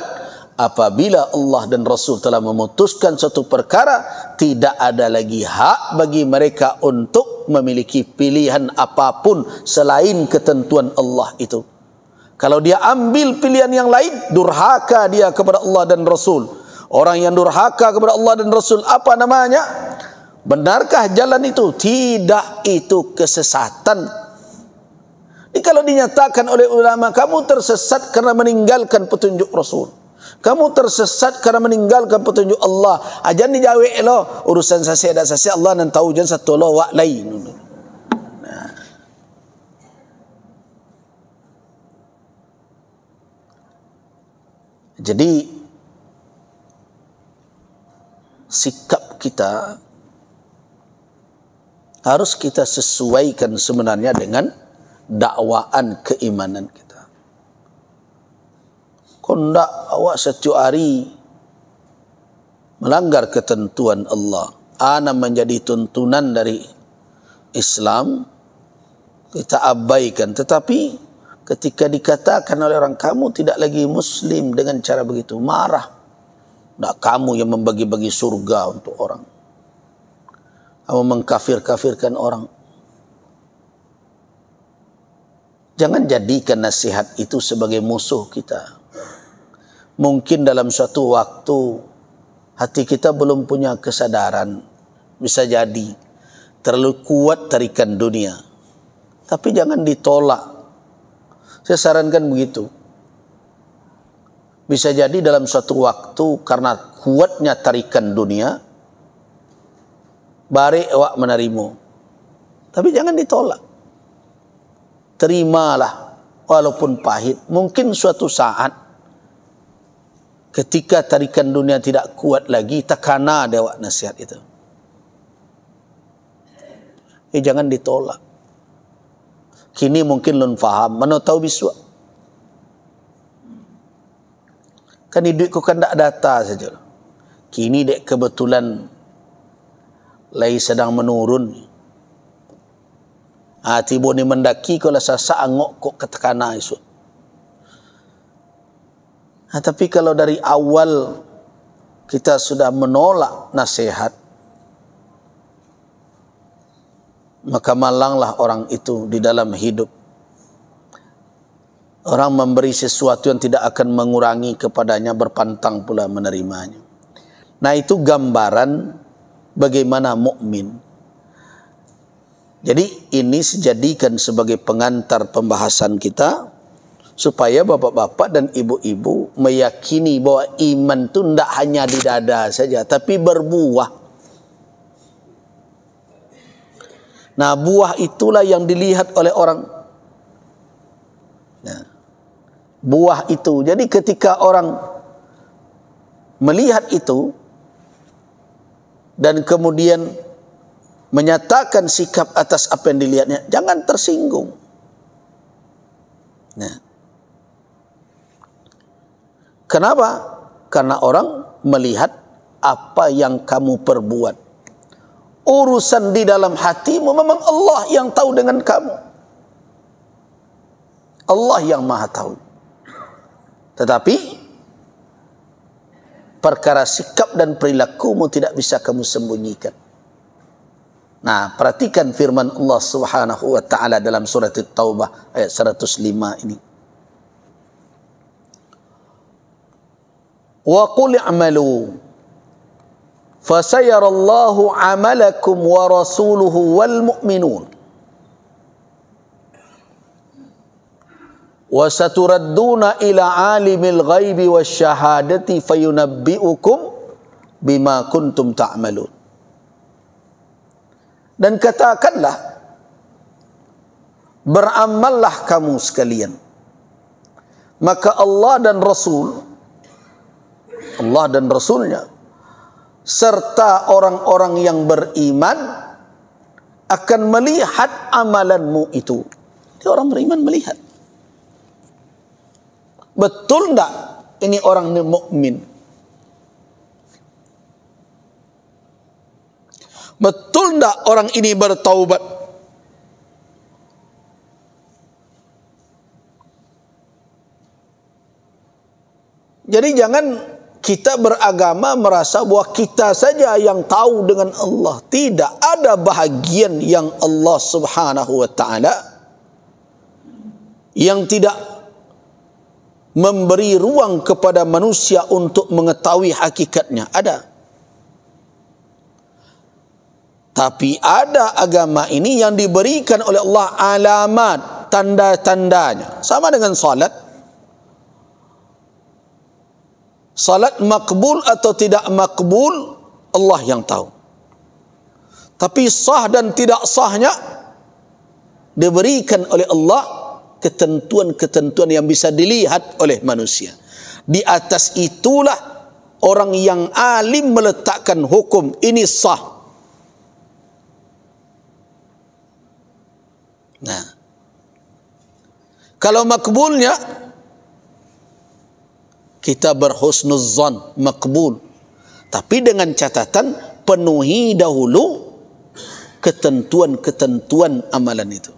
apabila Allah dan Rasul telah memutuskan suatu perkara, tidak ada lagi hak bagi mereka untuk memiliki pilihan apapun selain ketentuan Allah itu. Kalau dia ambil pilihan yang lain, durhaka dia kepada Allah dan Rasul. Orang yang durhaka kepada Allah dan Rasul, apa namanya? Benarkah jalan itu? Tidak, itu kesesatan. Ini kalau dinyatakan oleh ulama, kamu tersesat karena meninggalkan petunjuk Rasul, kamu tersesat karena meninggalkan petunjuk Allah, ajan dijawab lo urusan sasi ada sasi Allah nan tahu jan satu lo wa lain. Nah. Jadi sikap kita harus kita sesuaikan sebenarnya dengan dakwaan keimanan kita. Kondak awak setiap hari melanggar ketentuan Allah, ana menjadi tuntunan dari Islam, kita abaikan. Tetapi ketika dikatakan oleh orang, kamu tidak lagi Muslim dengan cara begitu, marah. Tidak kamu yang membagi-bagi surga untuk orang, kamu mengkafir-kafirkan orang. Jangan jadikan nasihat itu sebagai musuh kita. Mungkin dalam suatu waktu hati kita belum punya kesadaran, bisa jadi terlalu kuat tarikan dunia, tapi jangan ditolak. Saya sarankan begitu. Bisa jadi dalam suatu waktu karena kuatnya tarikan dunia, bari awak menerima, tapi jangan ditolak. Terimalah walaupun pahit. Mungkin suatu saat ketika tarikan dunia tidak kuat lagi, takana ada awak nasihat itu. Jangan ditolak. Kini mungkin lun faham, mana tahu biswa. Kan hidup kau kan tak data saja. Kini dek kebetulan lagi sedang menurun. Tiba ni mendaki kalau sasa angok kok ketekana isu. Tapi kalau dari awal kita sudah menolak nasihat, maka malanglah orang itu di dalam hidup. Orang memberi sesuatu yang tidak akan mengurangi kepadanya, berpantang pula menerimanya. Nah, itu gambaran bagaimana mukmin. Jadi ini dijadikan sebagai pengantar pembahasan kita, supaya bapak-bapak dan ibu-ibu meyakini bahwa iman itu tidak hanya di dada saja, tapi berbuah. Nah, buah itulah yang dilihat oleh orang. Nah, buah itu. Jadi ketika orang melihat itu dan kemudian menyatakan sikap atas apa yang dilihatnya, jangan tersinggung. Nah, kenapa? Karena orang melihat apa yang kamu perbuat. Urusan di dalam hatimu memang Allah yang tahu dengan kamu. Allah yang maha tahu. Tetapi perkara sikap dan perilakumu tidak bisa kamu sembunyikan. Nah, perhatikan firman Allah Subhanahu wa taala dalam surat At-Taubah ayat 105 ini. Wa qul i'malu fasayarallahu 'amalakum wa rasuluhu wal mu'minun wa saturadduna ila 'alimil ghaibi wasyahadati fayunabbi'ukum bima kuntum ta'malun. Dan katakanlah, beramallah kamu sekalian, maka Allah dan Rasulnya serta orang-orang yang beriman akan melihat amalanmu itu. Jadi orang beriman melihat. Betul tak ini orang ini mukmin? Betul tak orang ini bertaubat? Jadi jangan kita beragama merasa bahwa kita saja yang tahu dengan Allah. Tidak, ada bahagian yang Allah Subhanahu wa taala yang tidak memberi ruang kepada manusia untuk mengetahui hakikatnya. Ada. Tapi ada agama ini yang diberikan oleh Allah alamat, tanda-tandanya. Sama dengan salat. Salat makbul atau tidak makbul, Allah yang tahu. Tapi sah dan tidak sahnya diberikan oleh Allah ketentuan-ketentuan yang bisa dilihat oleh manusia. Di atas itulah orang yang alim meletakkan hukum ini sah. Nah, kalau makbulnya kita berhusnuzzan, makbul. Tapi dengan catatan penuhi dahulu ketentuan-ketentuan amalan itu.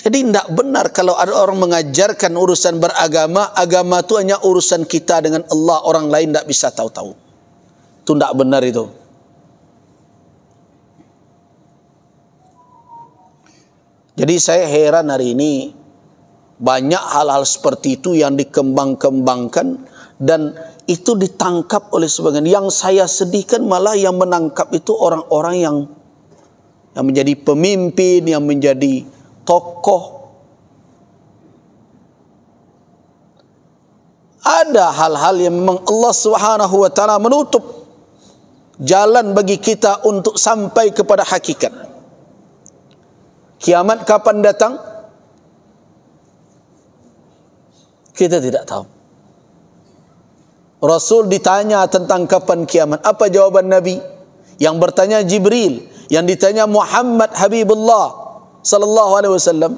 Jadi tidak benar kalau ada orang mengajarkan urusan beragama, agama itu hanya urusan kita dengan Allah, orang lain tidak bisa tahu-tahu. Itu tidak benar itu. Jadi saya heran hari ini, banyak hal-hal seperti itu yang dikembang-kembangkan dan itu ditangkap oleh sebagian. Yang saya sedihkan malah yang menangkap itu orang-orang yang menjadi pemimpin, yang menjadi tokoh. Ada hal-hal yang memang Allah Subhanahu wa taala menutup jalan bagi kita untuk sampai kepada hakikat. Kiamat kapan datang? Kita tidak tahu. Rasul ditanya tentang kapan kiamat. Apa jawaban Nabi? Yang bertanya Jibril, yang ditanya Muhammad Habibullah sallallahu alaihi wasallam,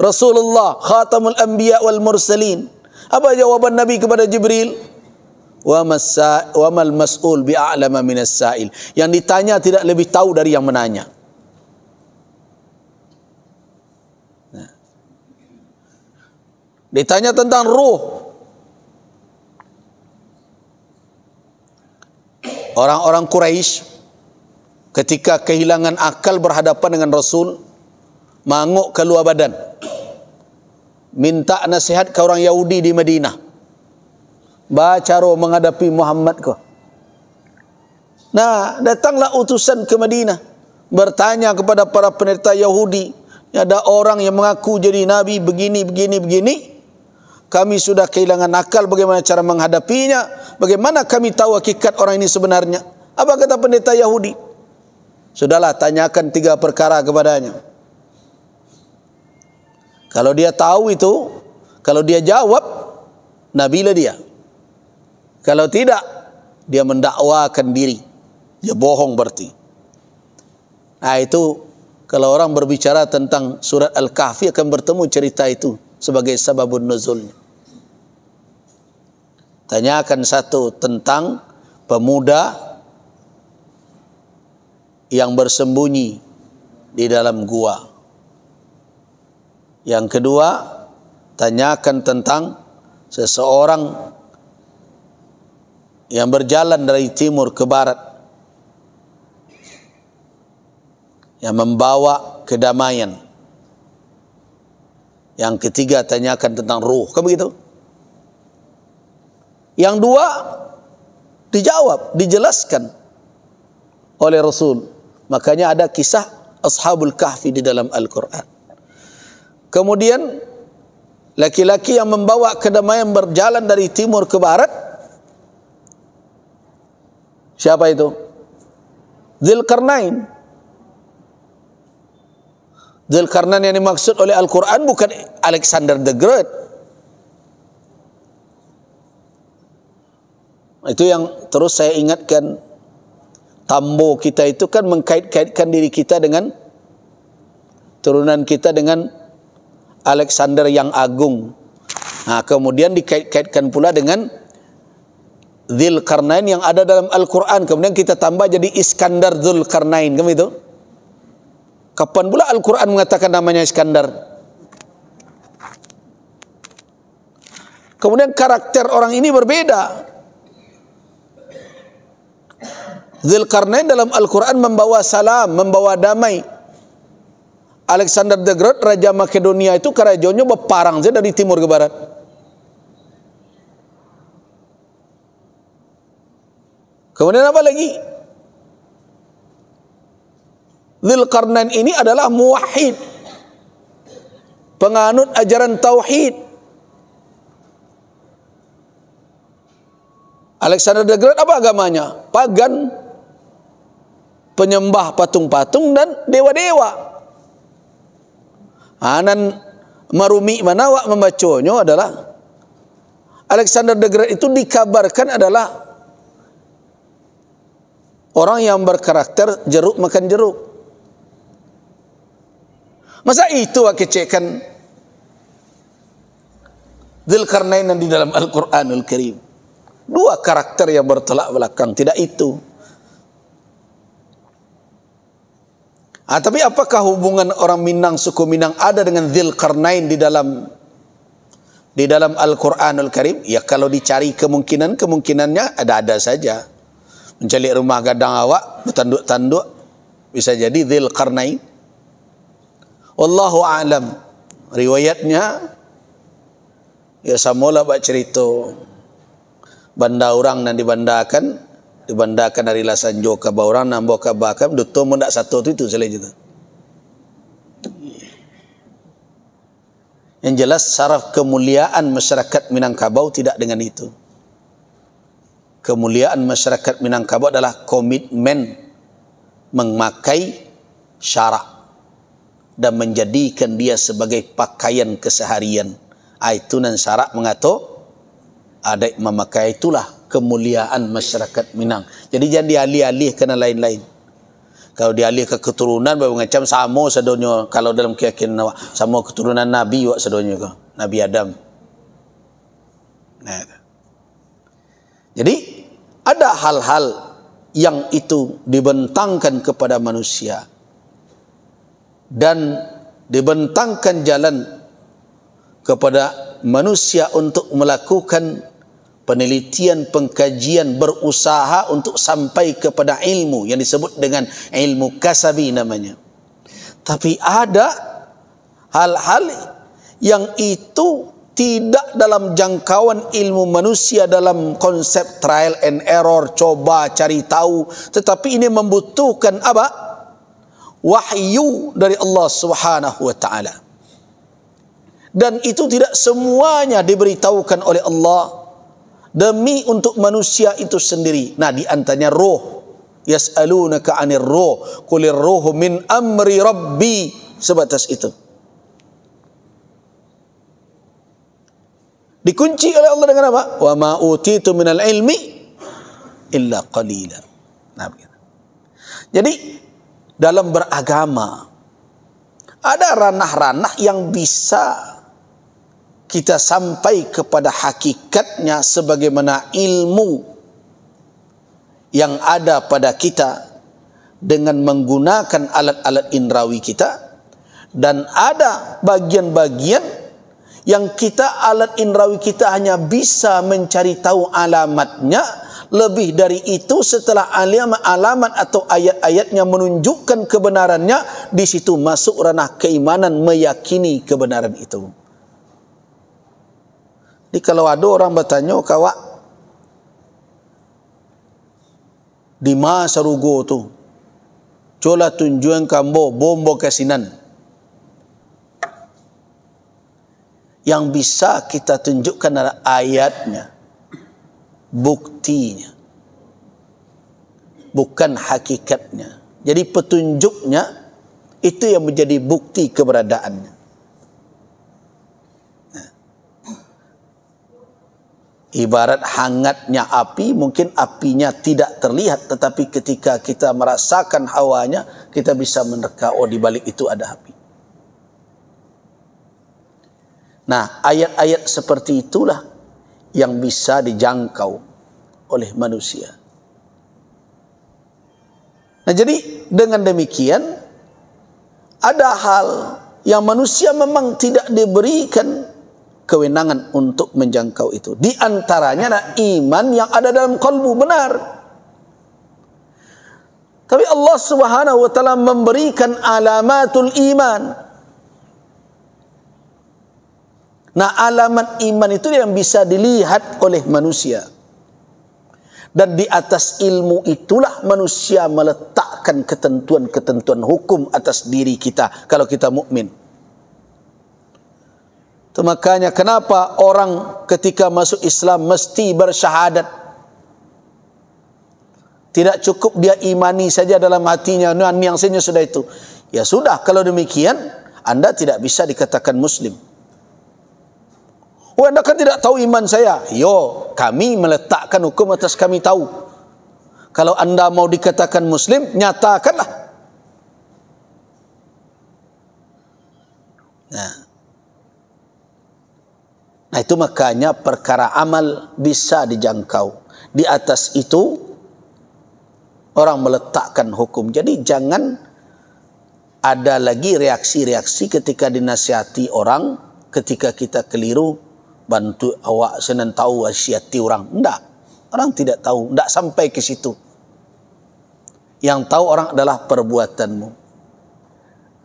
Rasulullah khatamul anbiya wal mursalin. Apa jawaban Nabi kepada Jibril? Wa mal mas'ul bi'a'lama minas sa'il. Yang ditanya tidak lebih tahu dari yang menanya. Ditanya tentang ruh. Orang-orang Quraisy ketika kehilangan akal berhadapan dengan Rasul, manguk keluar badan. Minta nasihat ke orang Yahudi di Madinah. Baca roh menghadapi Muhammad kau. Nah, datanglah utusan ke Madinah. Bertanya kepada para pendeta Yahudi. Ada orang yang mengaku jadi Nabi begini. Kami sudah kehilangan akal, bagaimana cara menghadapinya? Bagaimana kami tahu hakikat orang ini sebenarnya? Apa kata pendeta Yahudi? Sudahlah, tanyakan 3 perkara kepadanya. Kalau dia tahu itu, kalau dia jawab, nabilah dia. Kalau tidak, dia mendakwakan diri. Dia bohong berarti. Nah itu, kalau orang berbicara tentang surat Al-Kahfi akan bertemu cerita itu sebagai sababun nuzulnya. Tanyakan satu tentang pemuda yang bersembunyi di dalam gua. Yang kedua, tanyakan tentang seseorang yang berjalan dari timur ke barat, yang membawa kedamaian. Yang ketiga, tanyakan tentang ruh. Kan begitu? Yang dua dijawab, dijelaskan oleh Rasul. Makanya ada kisah Ashabul Kahfi di dalam Al-Quran. Kemudian laki-laki yang membawa kedamaian berjalan dari timur ke barat. Siapa itu? Dzulkarnain. Dzulkarnain yang dimaksud oleh Al-Quran bukan Alexander the Great. Itu yang terus saya ingatkan. Tambo kita itu kan mengkait-kaitkan diri kita dengan turunan kita dengan Alexander yang agung. Nah, kemudian dikait-kaitkan pula dengan Dzulkarnain yang ada dalam Al-Quran. Kemudian kita tambah jadi Iskandar Dzulkarnain. Kan itu? Kapan pula Al-Quran mengatakan namanya Iskandar? Kemudian karakter orang ini berbeda. Dzulkarnain dalam Al-Quran membawa salam, membawa damai. Alexander the Great, Raja Makedonia itu kerajaannya berparang saja dari timur ke barat. Kemudian apa lagi? Dzulkarnain ini adalah muwahhid, penganut ajaran tauhid. Alexander the Great apa agamanya? Pagan, penyembah patung-patung dan dewa-dewa. Anan Marumi Manawak membacanya adalah Alexander the Great itu dikabarkan adalah orang yang berkarakter jeruk makan jeruk. Masa itu kecekan Dzulkarnain di dalam Al-Quranul Karim? Dua karakter yang bertolak belakang, tidak itu. Tapi apakah hubungan orang Minang, suku Minang ada dengan Dzulkarnain di dalam Al-Quranul Karim? Ya kalau dicari kemungkinannya ada saja. Mencari rumah gadang awak, bertanduk-tanduk, bisa jadi Dzulkarnain. Wallahu a'lam. Riwayatnya ya samola bak cerita banda orang dan dibandakan dari lasan jo ka orang nambo ka bakam duto mo ndak satu itu selain itu. Yang jelas saraf kemuliaan masyarakat Minangkabau tidak dengan itu. Kemuliaan masyarakat Minangkabau adalah komitmen memakai syarak dan menjadikan dia sebagai pakaian keseharian. Itu nan syarak mengatur ada memakai, itulah kemuliaan masyarakat Minang. Jadi jangan dialih-alih kena lain-lain. Kalau dialih ke keturunan baru ngacam sama sadonyo, kalau dalam keyakinan awak sama keturunan Nabi wak sadonyo ke Nabi Adam. Nah, jadi ada hal-hal yang itu dibentangkan kepada manusia dan dibentangkan jalan kepada manusia untuk melakukan penelitian, pengkajian, berusaha untuk sampai kepada ilmu yang disebut dengan ilmu kasabi namanya. Tapi ada hal-hal yang itu tidak dalam jangkauan ilmu manusia dalam konsep trial and error, coba cari tahu, tetapi ini membutuhkan apa? Wahyu dari Allah Subhanahu wa taala. Dan itu tidak semuanya diberitahukan oleh Allah demi untuk manusia itu sendiri. Nah, di antaranya roh. Yas'alunaka 'anir roh, qulir ruhu min amri rabbi, sebatas itu. Dikunci oleh Allah dengan apa? Wa ma utitu minal ilmi illa qalilan. Nah, begitu. Jadi dalam beragama ada ranah-ranah yang bisa kita sampai kepada hakikatnya sebagaimana ilmu yang ada pada kita dengan menggunakan alat-alat indrawi kita, dan ada bagian-bagian yang kita alat indrawi kita hanya bisa mencari tahu alamatnya. Lebih dari itu, setelah alamat atau ayat-ayatnya menunjukkan kebenarannya, di situ masuk ranah keimanan, meyakini kebenaran itu. Jadi kalau ada orang bertanya, kawak di masa rugo tu cola tunjuan kambo bombo kasinan, yang bisa kita tunjukkan adalah ayatnya, buktinya, bukan hakikatnya. Jadi petunjuknya itu yang menjadi bukti keberadaannya. Ibarat hangatnya api, mungkin apinya tidak terlihat, tetapi ketika kita merasakan hawanya, kita bisa menerka, oh di balik itu ada api. Nah, ayat-ayat seperti itulah yang bisa dijangkau oleh manusia. Nah, jadi dengan demikian ada hal yang manusia memang tidak diberikan kewenangan untuk menjangkau itu. Di antaranya adalah iman yang ada dalam kalbu, benar. Tapi Allah Subhanahu wa taala memberikan alamatul iman. Nah, alamat iman itu yang bisa dilihat oleh manusia. Dan di atas ilmu itulah manusia meletakkan ketentuan-ketentuan hukum atas diri kita kalau kita mukmin. Itu makanya kenapa orang ketika masuk Islam mesti bersyahadat. Tidak cukup dia imani saja dalam hatinya, yang saja sudah itu. Ya sudah, kalau demikian Anda tidak bisa dikatakan muslim. Oh, Anda kan tidak tahu iman saya. Yo, kami meletakkan hukum atas kami tahu. Kalau Anda mau dikatakan muslim, nyatakanlah. Nah, itu makanya perkara amal bisa dijangkau. Di atas itu orang meletakkan hukum. Jadi jangan ada lagi reaksi-reaksi ketika dinasihati orang, ketika kita keliru, bantu awak senang tahu asyati orang. Tidak, orang tidak tahu, tidak sampai ke situ. Yang tahu orang adalah perbuatanmu.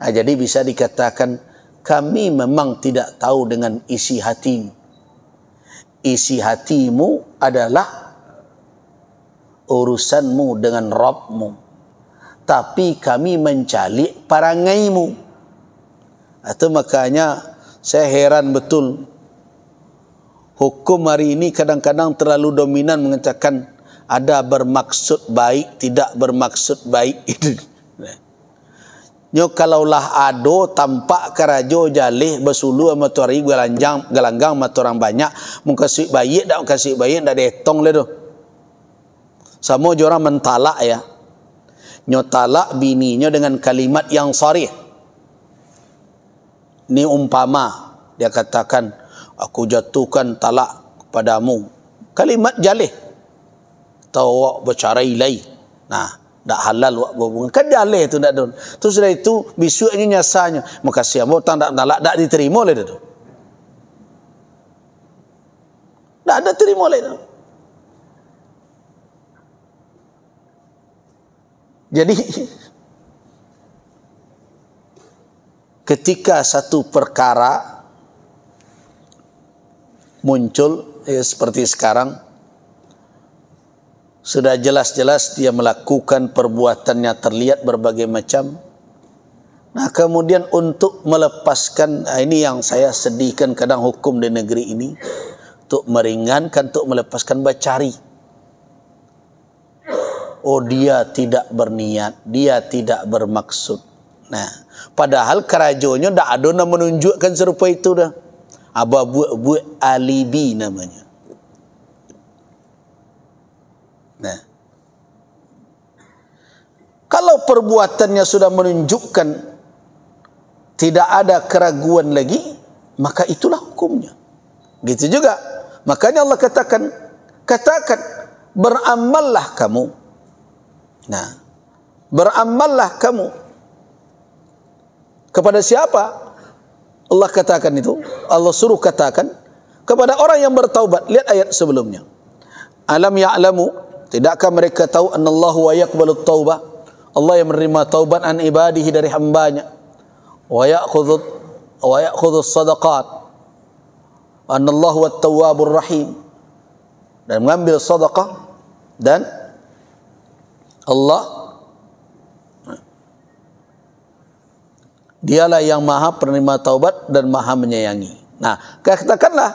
Nah, jadi bisa dikatakan kami memang tidak tahu dengan isi hatimu. Isi hatimu adalah urusanmu dengan Rabbmu. Tapi kami mencalik parangaimu. Itu makanya saya heran betul. Hukum hari ini kadang-kadang terlalu dominan mengatakan ada bermaksud baik, tidak bermaksud baik. Nyo kalaulah ado tampak karajo jalih bersulu sama tuari galanggang sama orang banyak mengkasih baik dak kasih baik dak detong le tu. Sama je orang mentalak ya. Nyo talak bininya dengan kalimat yang sharih. Ini umpama dia katakan aku jatuhkan talak padamu. Kalimat jalih. Tahu bercara ilai. Nah, tak halal wak berhubungan. Kan jalih tu tak don. Tu sudah itu besoknya nyasanya. Makasih amu tak talak tak diterima oleh tu. Tak ada terima oleh tu. Jadi ketika satu perkara muncul seperti sekarang, sudah jelas-jelas dia melakukan perbuatannya terlihat berbagai macam. Nah, kemudian untuk melepaskan, ini yang saya sedihkan kadang hukum di negeri ini, untuk meringankan, untuk melepaskan bacari. Oh, dia tidak berniat, dia tidak bermaksud. Nah, padahal kerajonya dah ada nak menunjukkan serupa itu dah. Aba buat alibi namanya. Nah, kalau perbuatannya sudah menunjukkan tidak ada keraguan lagi, maka itulah hukumnya. Gitu juga. Makanya Allah katakan beramallah kamu. Nah, beramallah kamu. Kepada siapa? Allah katakan itu, Allah suruh katakan kepada orang yang bertaubat. Lihat ayat sebelumnya. Alam ya'lamu, tidakkah mereka tahu annallahu wa yaqbalut taubah, Allah yang menerima taubat an ibadihi dari hambanya, wa ya'khudhu sadaqat, annallahu wat-tawwabur rahim, dan mengambil sedekah, dan Allah dialah yang maha penerima taubat dan maha menyayangi. Nah, katakanlah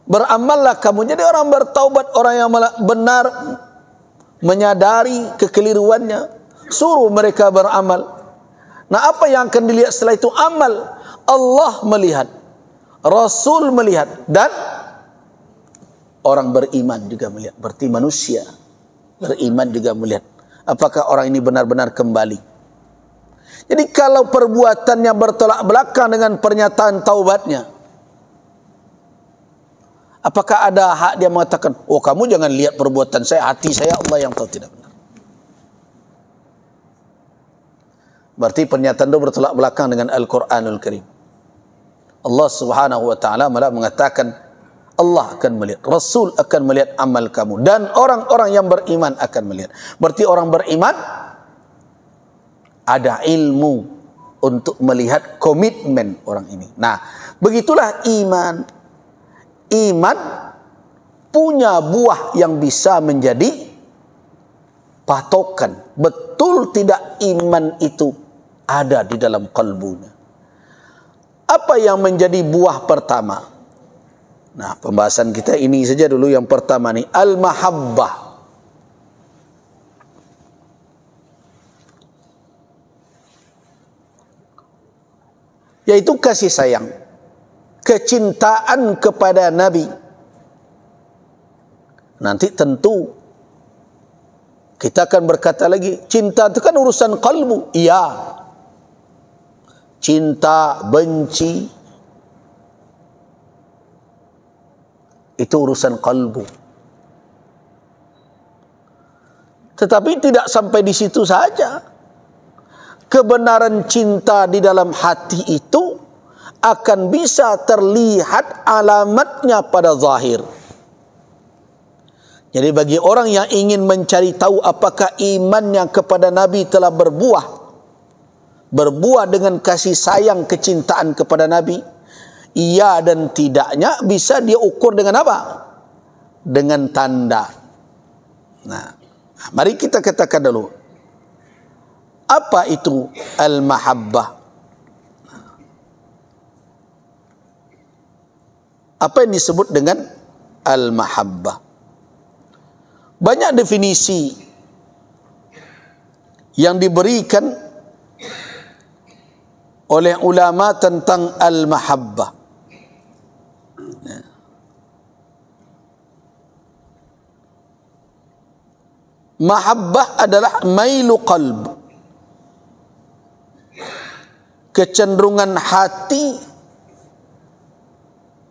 beramallah kamu. Jadi orang bertaubat, orang yang benar menyadari kekeliruannya, suruh mereka beramal. Nah, apa yang akan dilihat setelah itu? Amal. Allah melihat, Rasul melihat, dan orang beriman juga melihat. Berarti manusia beriman juga melihat apakah orang ini benar-benar kembali. Jadi kalau perbuatannya bertolak belakang dengan pernyataan taubatnya, apakah ada hak dia mengatakan, oh kamu jangan lihat perbuatan saya, hati saya Allah yang tahu? Tidak benar. Berarti pernyataan itu bertolak belakang dengan Al-Quranul Karim. Allah Subhanahu wa taala malah mengatakan Allah akan melihat, Rasul akan melihat amal kamu, dan orang-orang yang beriman akan melihat. Berarti orang beriman ada ilmu untuk melihat komitmen orang ini. Nah, begitulah iman. Iman punya buah yang bisa menjadi patokan. Betul tidak iman itu ada di dalam kalbunya. Apa yang menjadi buah pertama? Nah, pembahasan kita ini saja dulu. Yang pertama nih, al-mahabbah. Yaitu kasih sayang, kecintaan kepada Nabi. Nanti tentu kita akan berkata lagi, cinta itu kan urusan kalbu. Iya. Cinta, benci, itu urusan kalbu. Tetapi tidak sampai di situ saja. Kebenaran cinta di dalam hati itu akan bisa terlihat alamatnya pada zahir. Jadi bagi orang yang ingin mencari tahu apakah imannya kepada Nabi telah berbuah dengan kasih sayang, kecintaan kepada Nabi, iya dan tidaknya bisa dia ukur dengan apa? Dengan tanda. Nah, mari kita katakan dulu, apa itu al-mahabbah? Apa yang disebut dengan al-mahabbah? Banyak definisi yang diberikan oleh ulama tentang al-mahabbah. Mahabbah adalah mailu qalb, kecenderungan hati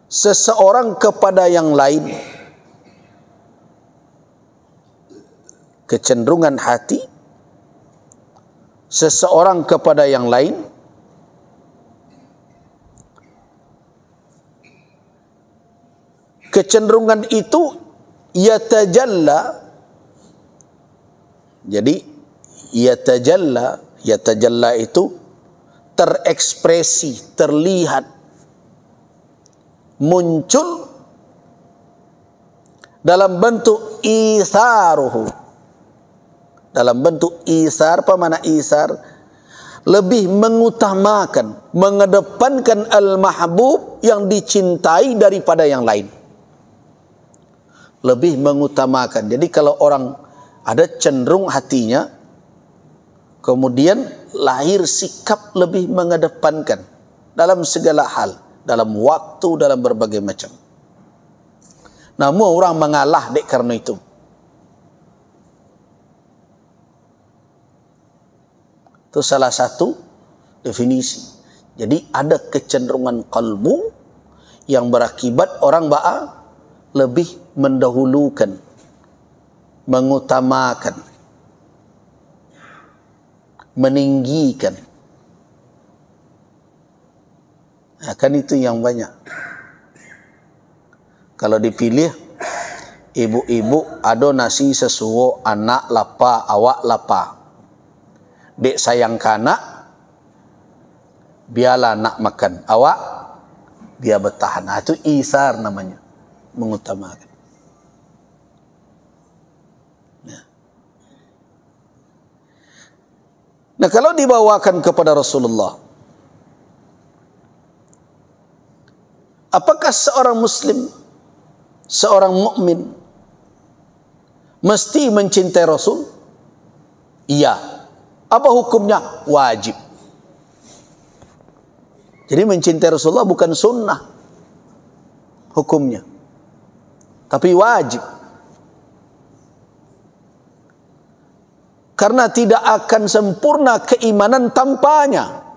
seseorang kepada yang lain. Kecenderungan hati seseorang kepada yang lain kecenderungan itu yatajalla. Jadi yatajalla itu terekspresi, terlihat, muncul dalam bentuk isaruhu. Dalam bentuk isar, apa mana isar? Lebih mengutamakan, mengedepankan al-mahbub yang dicintai daripada yang lain. Lebih mengutamakan. Jadi kalau orang ada cenderung hatinya, kemudian lahir sikap lebih mengedepankan dalam segala hal, dalam waktu, dalam berbagai macam. Namun orang mengalah dek karena itu. Itu salah satu definisi. Jadi ada kecenderungan kalbu yang berakibat orang lebih mendahulukan, mengutamakan, meninggikan. Nah, kan itu yang banyak. Kalau dipilih, ibu-ibu ado nasi sesuo, anak lapa, awak lapa. Dek sayang kanak, biarlah nak makan. Awak, biar bertahan. Nah, itu isar namanya. Mengutamakan. Nah, kalau dibawakan kepada Rasulullah, apakah seorang muslim, seorang mukmin mesti mencintai Rasul? Iya. Apa hukumnya? Wajib. Jadi mencintai Rasulullah bukan sunnah hukumnya, tapi wajib. Karena tidak akan sempurna keimanan tanpanya.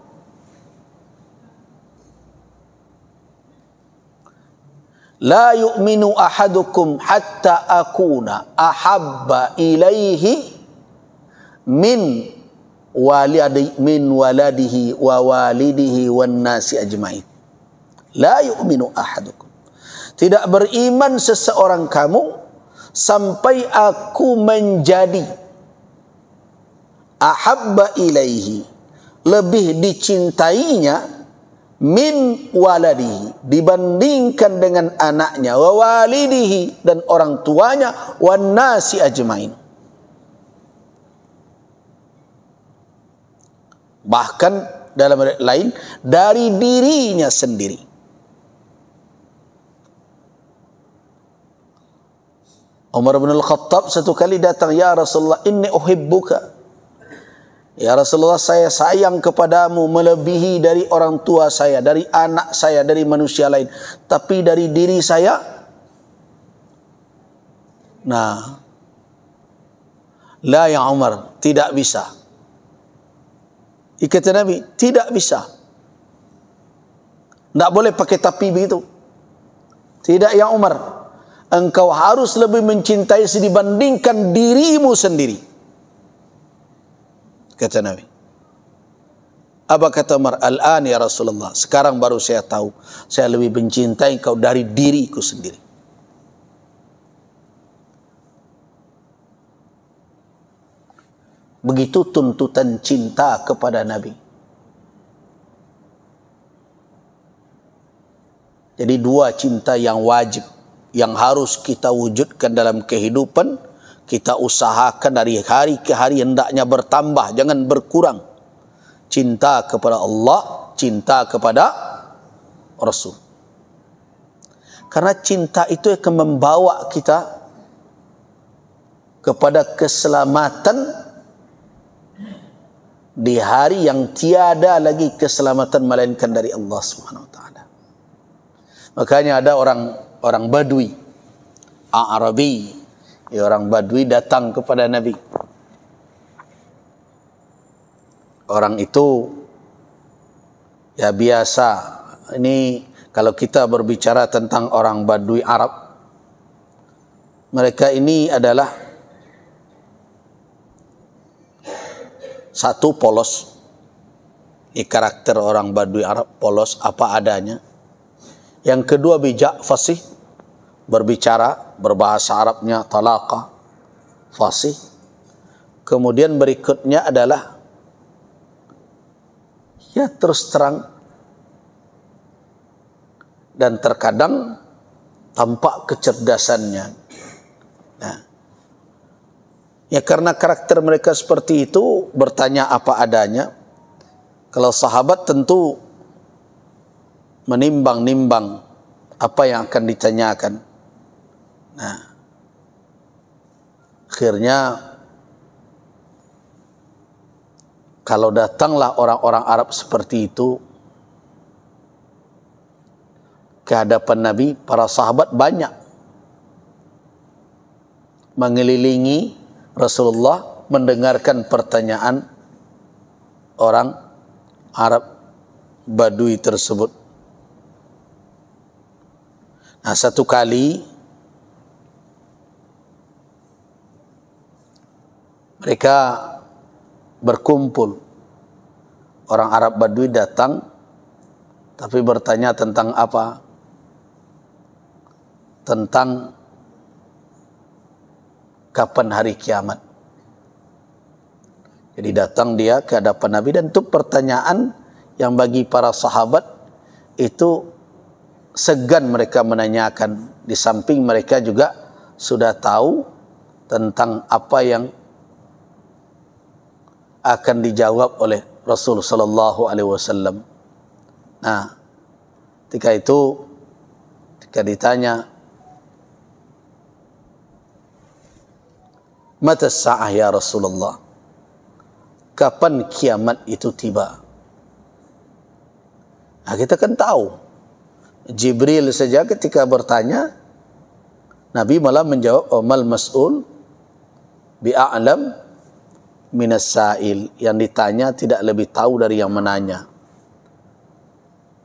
La yu'minu ahadukum hatta akuna ahabba ilaihi min waladihi wa walidihi wan nasi ajmain. La yu'minu ahadukum. Tidak beriman seseorang kamu sampai aku menjadi ahabba ilaihi, lebih dicintainya, min waladihi, dibandingkan dengan anaknya, wa walidihi, dan orang tuanya, wan nasi ajmain. Bahkan dalam ayat lain, dari dirinya sendiri. Umar bin Al-Khattab satu kali datang, ya Rasulullah, inni uhibbuka. Ya Rasulullah, saya sayang kepadamu melebihi dari orang tua saya, dari anak saya, dari manusia lain. Tapi dari diri saya, nah, la ya Umar, tidak bisa. Kata Nabi, tidak bisa. Tidak boleh pakai tapi begitu. Tidak ya Umar, engkau harus lebih mencintai dibandingkan dirimu sendiri. Kata Nabi. Apa kata Umar? Al-an ya Rasulullah, sekarang baru saya tahu, saya lebih mencintai engkau dari diriku sendiri. Begitu tuntutan cinta kepada Nabi. Jadi dua cinta yang wajib, yang harus kita wujudkan dalam kehidupan. Kita usahakan dari hari ke hari hendaknya bertambah, jangan berkurang. Cinta kepada Allah, cinta kepada Rasul. Karena cinta itu akan membawa kita kepada keselamatan di hari yang tiada lagi keselamatan melainkan dari Allah Subhanahu wa taala. Makanya ada orang Badui, Arabi, orang Badui datang kepada Nabi. Orang itu ya biasa. Ini kalau kita berbicara tentang orang Badui Arab, mereka ini adalah satu, polos. Ini karakter orang Badui Arab, polos, apa adanya. Yang kedua, bijak, fasih, berbicara, berbahasa Arabnya talaqa, fasih. Kemudian berikutnya adalah ya terus terang, dan terkadang tampak kecerdasannya. Nah, ya karena karakter mereka seperti itu, bertanya apa adanya. Kalau sahabat tentu menimbang-nimbang apa yang akan ditanyakan. Nah, akhirnya kalau datanglah orang-orang Arab seperti itu ke hadapan Nabi, para sahabat banyak mengelilingi Rasulullah mendengarkan pertanyaan orang Arab Badui tersebut. Nah, satu kali mereka berkumpul, orang Arab Badui datang, tapi bertanya tentang apa? Tentang kapan hari kiamat. Jadi datang dia ke hadapan Nabi, dan itu pertanyaan yang bagi para sahabat itu segan mereka menanyakan. Di samping mereka juga sudah tahu tentang apa yang akan dijawab oleh Rasul sallallahu alaihi wasallam. Nah, ketika itu, ketika ditanya, mata sa'ah ya Rasulullah, kapan kiamat itu tiba? Nah, kita kan tahu Jibril saja ketika bertanya, Nabi malah menjawab, mal mas'ul bi'a'lam minas sa'il, yang ditanya tidak lebih tahu dari yang menanya.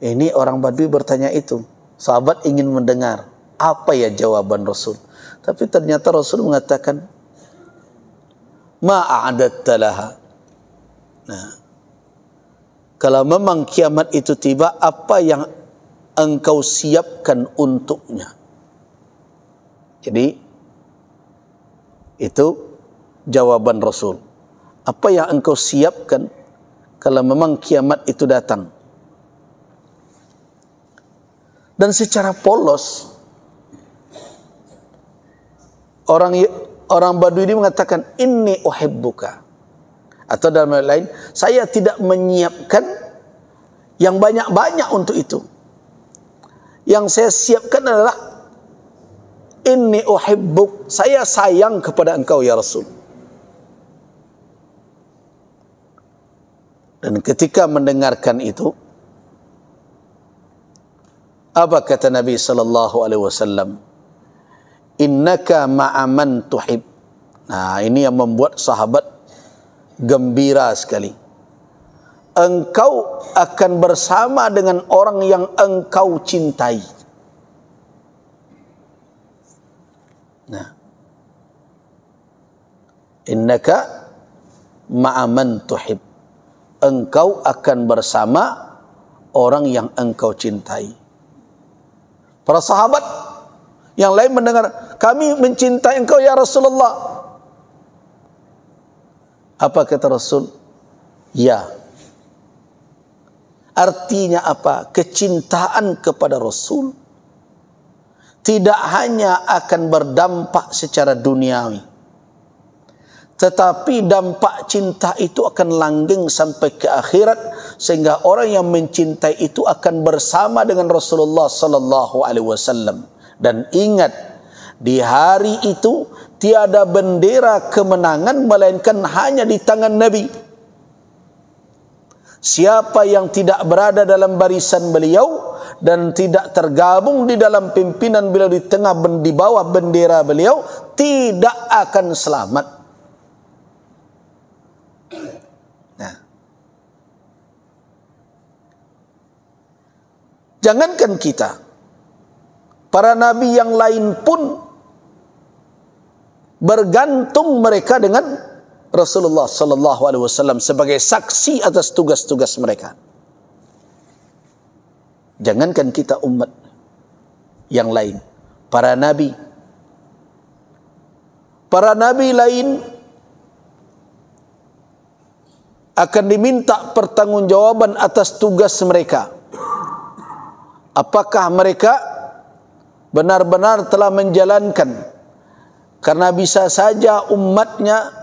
Ini orang Badui bertanya itu, sahabat ingin mendengar apa ya jawaban Rasul, tapi ternyata Rasul mengatakan, ma'a'adatta laha. Nah, kalau memang kiamat itu tiba, apa yang engkau siapkan untuknya. Jadi itu jawaban Rasul. Apa yang engkau siapkan kalau memang kiamat itu datang? Dan secara polos orang Badui ini mengatakan inni uhibbuka, atau dalam hal lain, saya tidak menyiapkan yang banyak-banyak untuk itu. Yang saya siapkan adalah inni uhibbuk, saya sayang kepada engkau ya Rasul. Dan ketika mendengarkan itu, apa kata Nabi sallallahu alaihi wasallam? Innaka ma'aman tuhib. Nah, ini yang membuat sahabat gembira sekali. Engkau akan bersama dengan orang yang engkau cintai. Nah, innaka ma'aman tuhib. Engkau akan bersama orang yang engkau cintai. Para sahabat yang lain mendengar, kami mencintai engkau ya Rasulullah. Apa kata Rasul? Ya. Artinya apa? Kecintaan kepada Rasul tidak hanya akan berdampak secara duniawi, tetapi dampak cinta itu akan langgeng sampai ke akhirat, sehingga orang yang mencintai itu akan bersama dengan Rasulullah sallallahu alaihi wasallam. Dan ingat, di hari itu tiada bendera kemenangan melainkan hanya di tangan Nabi. Siapa yang tidak berada dalam barisan beliau dan tidak tergabung di dalam pimpinan beliau di bawah bendera beliau, tidak akan selamat. Nah, jangankan kita, para nabi yang lain pun bergantung mereka dengan Rasulullah sallallahu alaihi wasallam sebagai saksi atas tugas-tugas mereka. Jangankan kita umat yang lain, para nabi lain akan diminta pertanggungjawaban atas tugas mereka. Apakah mereka benar-benar telah menjalankan? Karena bisa saja umatnya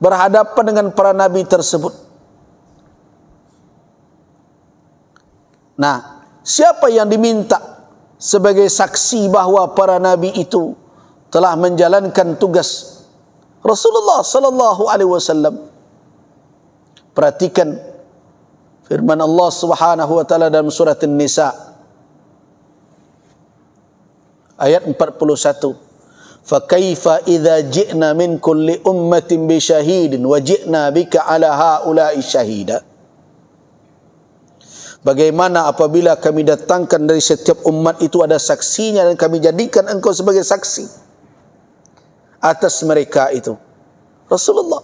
berhadapan dengan para nabi tersebut. Nah, siapa yang diminta sebagai saksi bahawa para nabi itu telah menjalankan tugas? Rasulullah sallallahu alaihi wasallam. Perhatikan firman Allah Subhanahu wa taala dalam surat An-Nisa ayat 41. Fakaifa idza ji'na min kulli ummatin bi syahidin wa ji'na bika ala haula'i syahida. Bagaimana apabila kami datangkan dari setiap umat itu ada saksinya dan kami jadikan engkau sebagai saksi atas mereka itu? Rasulullah.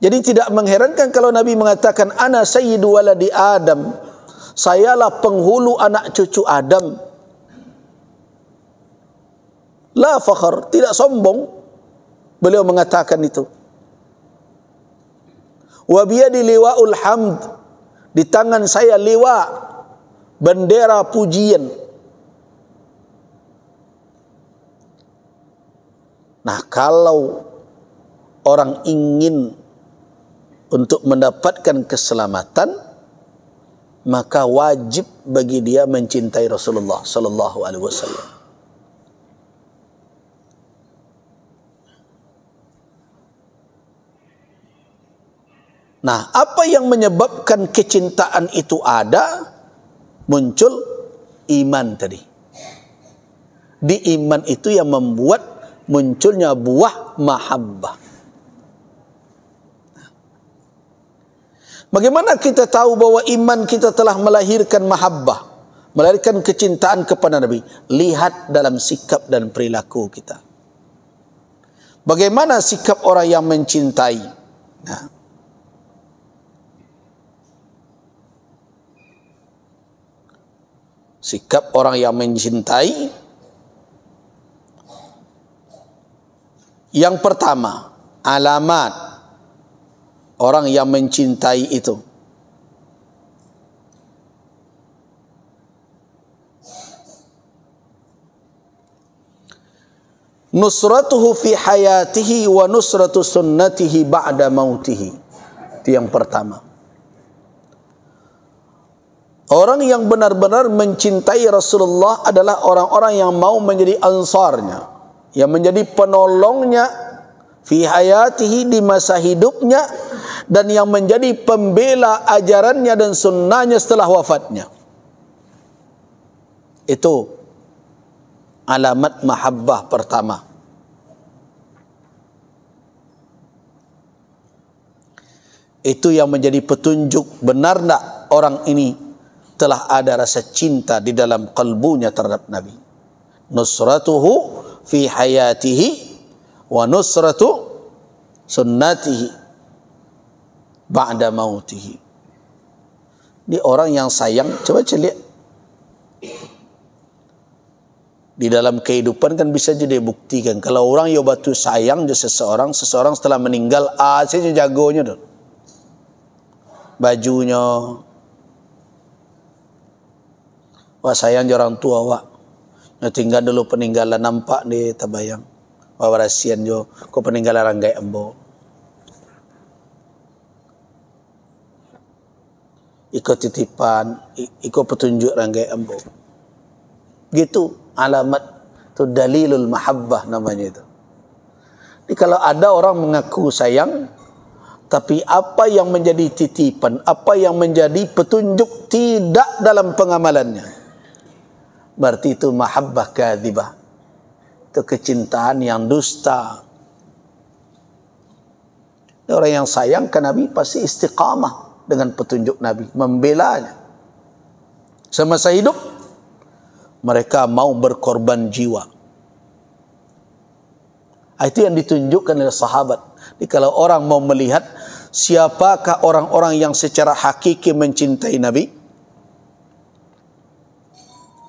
Jadi tidak mengherankan kalau Nabi mengatakan ana sayyidu waladi Adam, sayalah penghulu anak cucu Adam. La fakhar, tidak sombong beliau mengatakan itu. Wa biyadi liwa'ul hamd, di tangan saya liwa, bendera pujian. Nah, kalau orang ingin untuk mendapatkan keselamatan, maka wajib bagi dia mencintai Rasulullah sallallahu alaihi wasallam. Nah, apa yang menyebabkan kecintaan itu ada? Muncul iman tadi. Di iman itu yang membuat munculnya buah mahabbah. Bagaimana kita tahu bahwa iman kita telah melahirkan mahabbah, melahirkan kecintaan kepada Nabi? Lihat dalam sikap dan perilaku kita. Bagaimana sikap orang yang mencintai? Nah, Sikap orang yang mencintai. Yang pertama, alamat orang yang mencintai itu. Nusratuhu fi hayatihi wa nusratu sunnatihi ba'da mautihi. Itu yang pertama. Orang yang benar-benar mencintai Rasulullah adalah orang-orang yang mau menjadi ansarnya, yang menjadi penolongnya fi hayatihi, di masa hidupnya, dan yang menjadi pembela ajarannya dan sunnahnya setelah wafatnya. Itu alamat mahabbah pertama. Itu yang menjadi petunjuk benar tak orang ini telah ada rasa cinta di dalam kalbunya terhadap Nabi. Nusratuhu fi hayatihi wa nusratu sunnatihi ba'da mautihi. Ini orang yang sayang. Coba lihat. Di dalam kehidupan kan bisa jadi buktikan. Kalau orang yang batu sayang je seseorang setelah meninggal, saya jagonya tu. Bajunya, wah sayang je orang tua wak. Tinggal dulu peninggalan nampak di tabayang. Wah warasian jo, ko peninggalan ranggai embo. Ikut titipan, ikut petunjuk ranggai embo. Gitu alamat tu, dalilul mahabbah namanya itu. Jadi kalau ada orang mengaku sayang, tapi apa yang menjadi titipan, apa yang menjadi petunjuk tidak dalam pengamalannya, berarti itu mahabbah kadzibah. Itu kecintaan yang dusta. Orang yang sayang ke Nabi pasti istiqamah dengan petunjuk Nabi, membelanya. Semasa hidup mereka mau berkorban jiwa. Itu yang ditunjukkan oleh sahabat. Jadi kalau orang mau melihat siapakah orang-orang yang secara hakiki mencintai Nabi,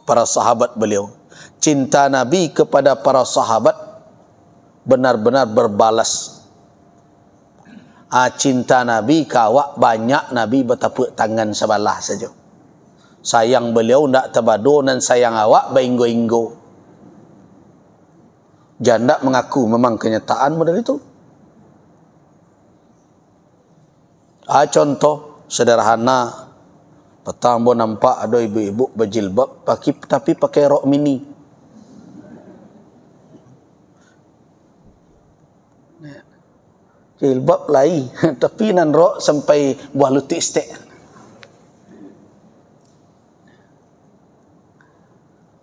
para sahabat beliau. Cinta Nabi kepada para sahabat benar-benar berbalas. Cinta Nabi kawak banyak Nabi bertepuk tangan sebelah saja. Sayang beliau ndak tabado dan sayang awak bainggo-inggo. Janda mengaku memang kenyataan model itu. Contoh sederhana, petang bo nampak ada ibu-ibu berjilbab tapi pakai rok mini. Jilbab lai tapi nan rok sampai buah lutut stek.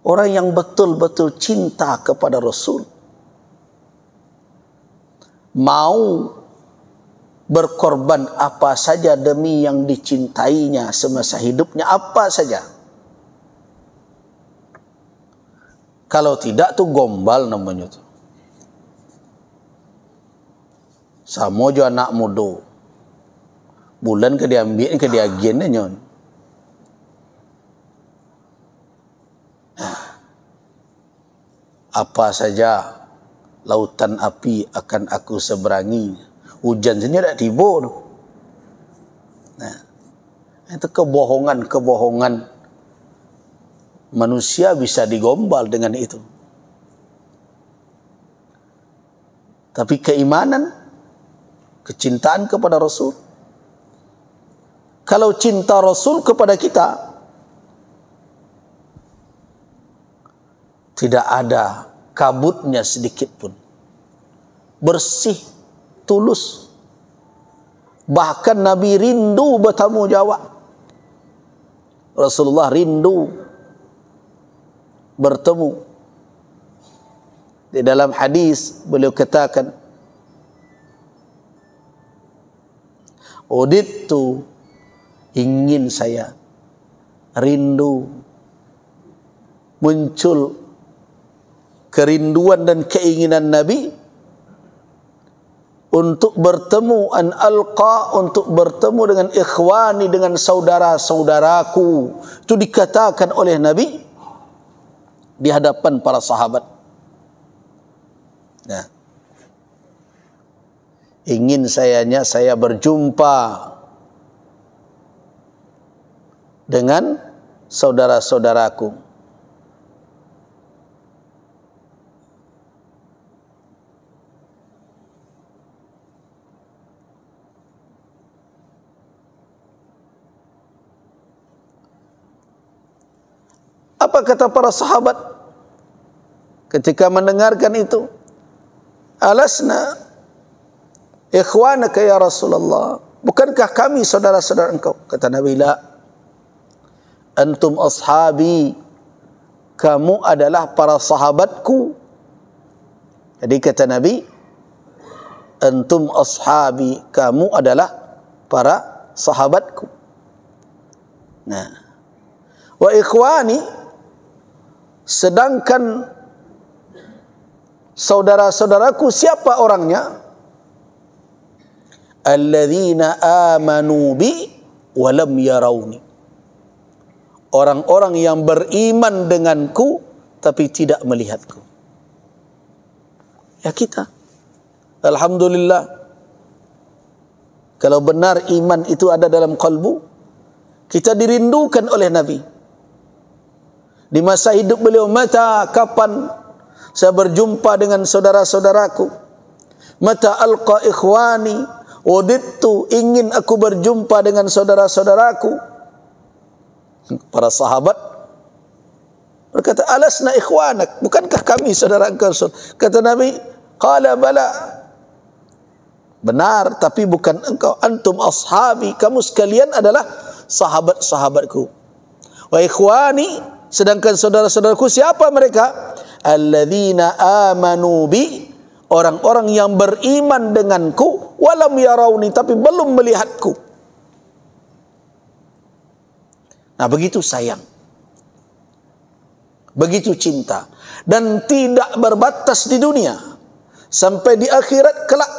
Orang yang betul-betul cinta kepada Rasul mau berkorban apa saja demi yang dicintainya semasa hidupnya, apa saja. Kalau tidak tu gombal namanya tu. Sama jo anak muda. Bulan ke dia ambil ke dia agen nyon. Apa saja lautan api akan aku seberangi. Hujan saja tak tiba tu. Nah, itu kebohongan manusia bisa digombal dengan itu. Tapi keimanan, kecintaan kepada Rasul. Kalau cinta Rasul kepada kita, tidak ada kabutnya sedikit pun. Bersih, tulus. Bahkan Nabi rindu bertemu jawab. Rasulullah rindu bertemu. Di dalam hadis beliau katakan, udittu, ingin saya, rindu, muncul kerinduan dan keinginan Nabi untuk bertemu, an alqa, untuk bertemu dengan ikhwani, dengan saudara-saudaraku. Itu dikatakan oleh Nabi di hadapan para sahabat. Nah, ingin saya berjumpa dengan saudara-saudaraku. Apa kata para sahabat ketika mendengarkan itu? Alasna ikhwanaka ya Rasulullah, bukankah kami saudara-saudara engkau? Kata Nabi, la, antum ashabi, kamu adalah para sahabatku. Jadi kata Nabi, antum ashabi, kamu adalah para sahabatku. Nah, wa ikhwani, sedangkan saudara-saudaraku siapa orangnya? Alladzina amanu bi wa lam yarawni, orang-orang yang beriman denganku tapi tidak melihatku. Ya kita, alhamdulillah, kalau benar iman itu ada dalam kalbu, kita dirindukan oleh Nabi. Di masa hidup beliau, mata, kapan saya berjumpa dengan saudara-saudaraku? Mata alqa ikhwani, wudittu, ingin aku berjumpa dengan saudara-saudaraku. Para sahabat berkata, alasna ikhwanak, bukankah kami saudara engkau? Kata Nabi, qala bala, benar, tapi bukan engkau. Antum ashabi, kamu sekalian adalah sahabat-sahabatku. Wa ikhwani, sedangkan saudara-saudaraku siapa mereka? Alladzina amanu bi, orang-orang yang beriman denganku, walam yarawni, tapi belum melihatku. Nah, begitu sayang, begitu cinta, dan tidak berbatas di dunia, sampai di akhirat kelak.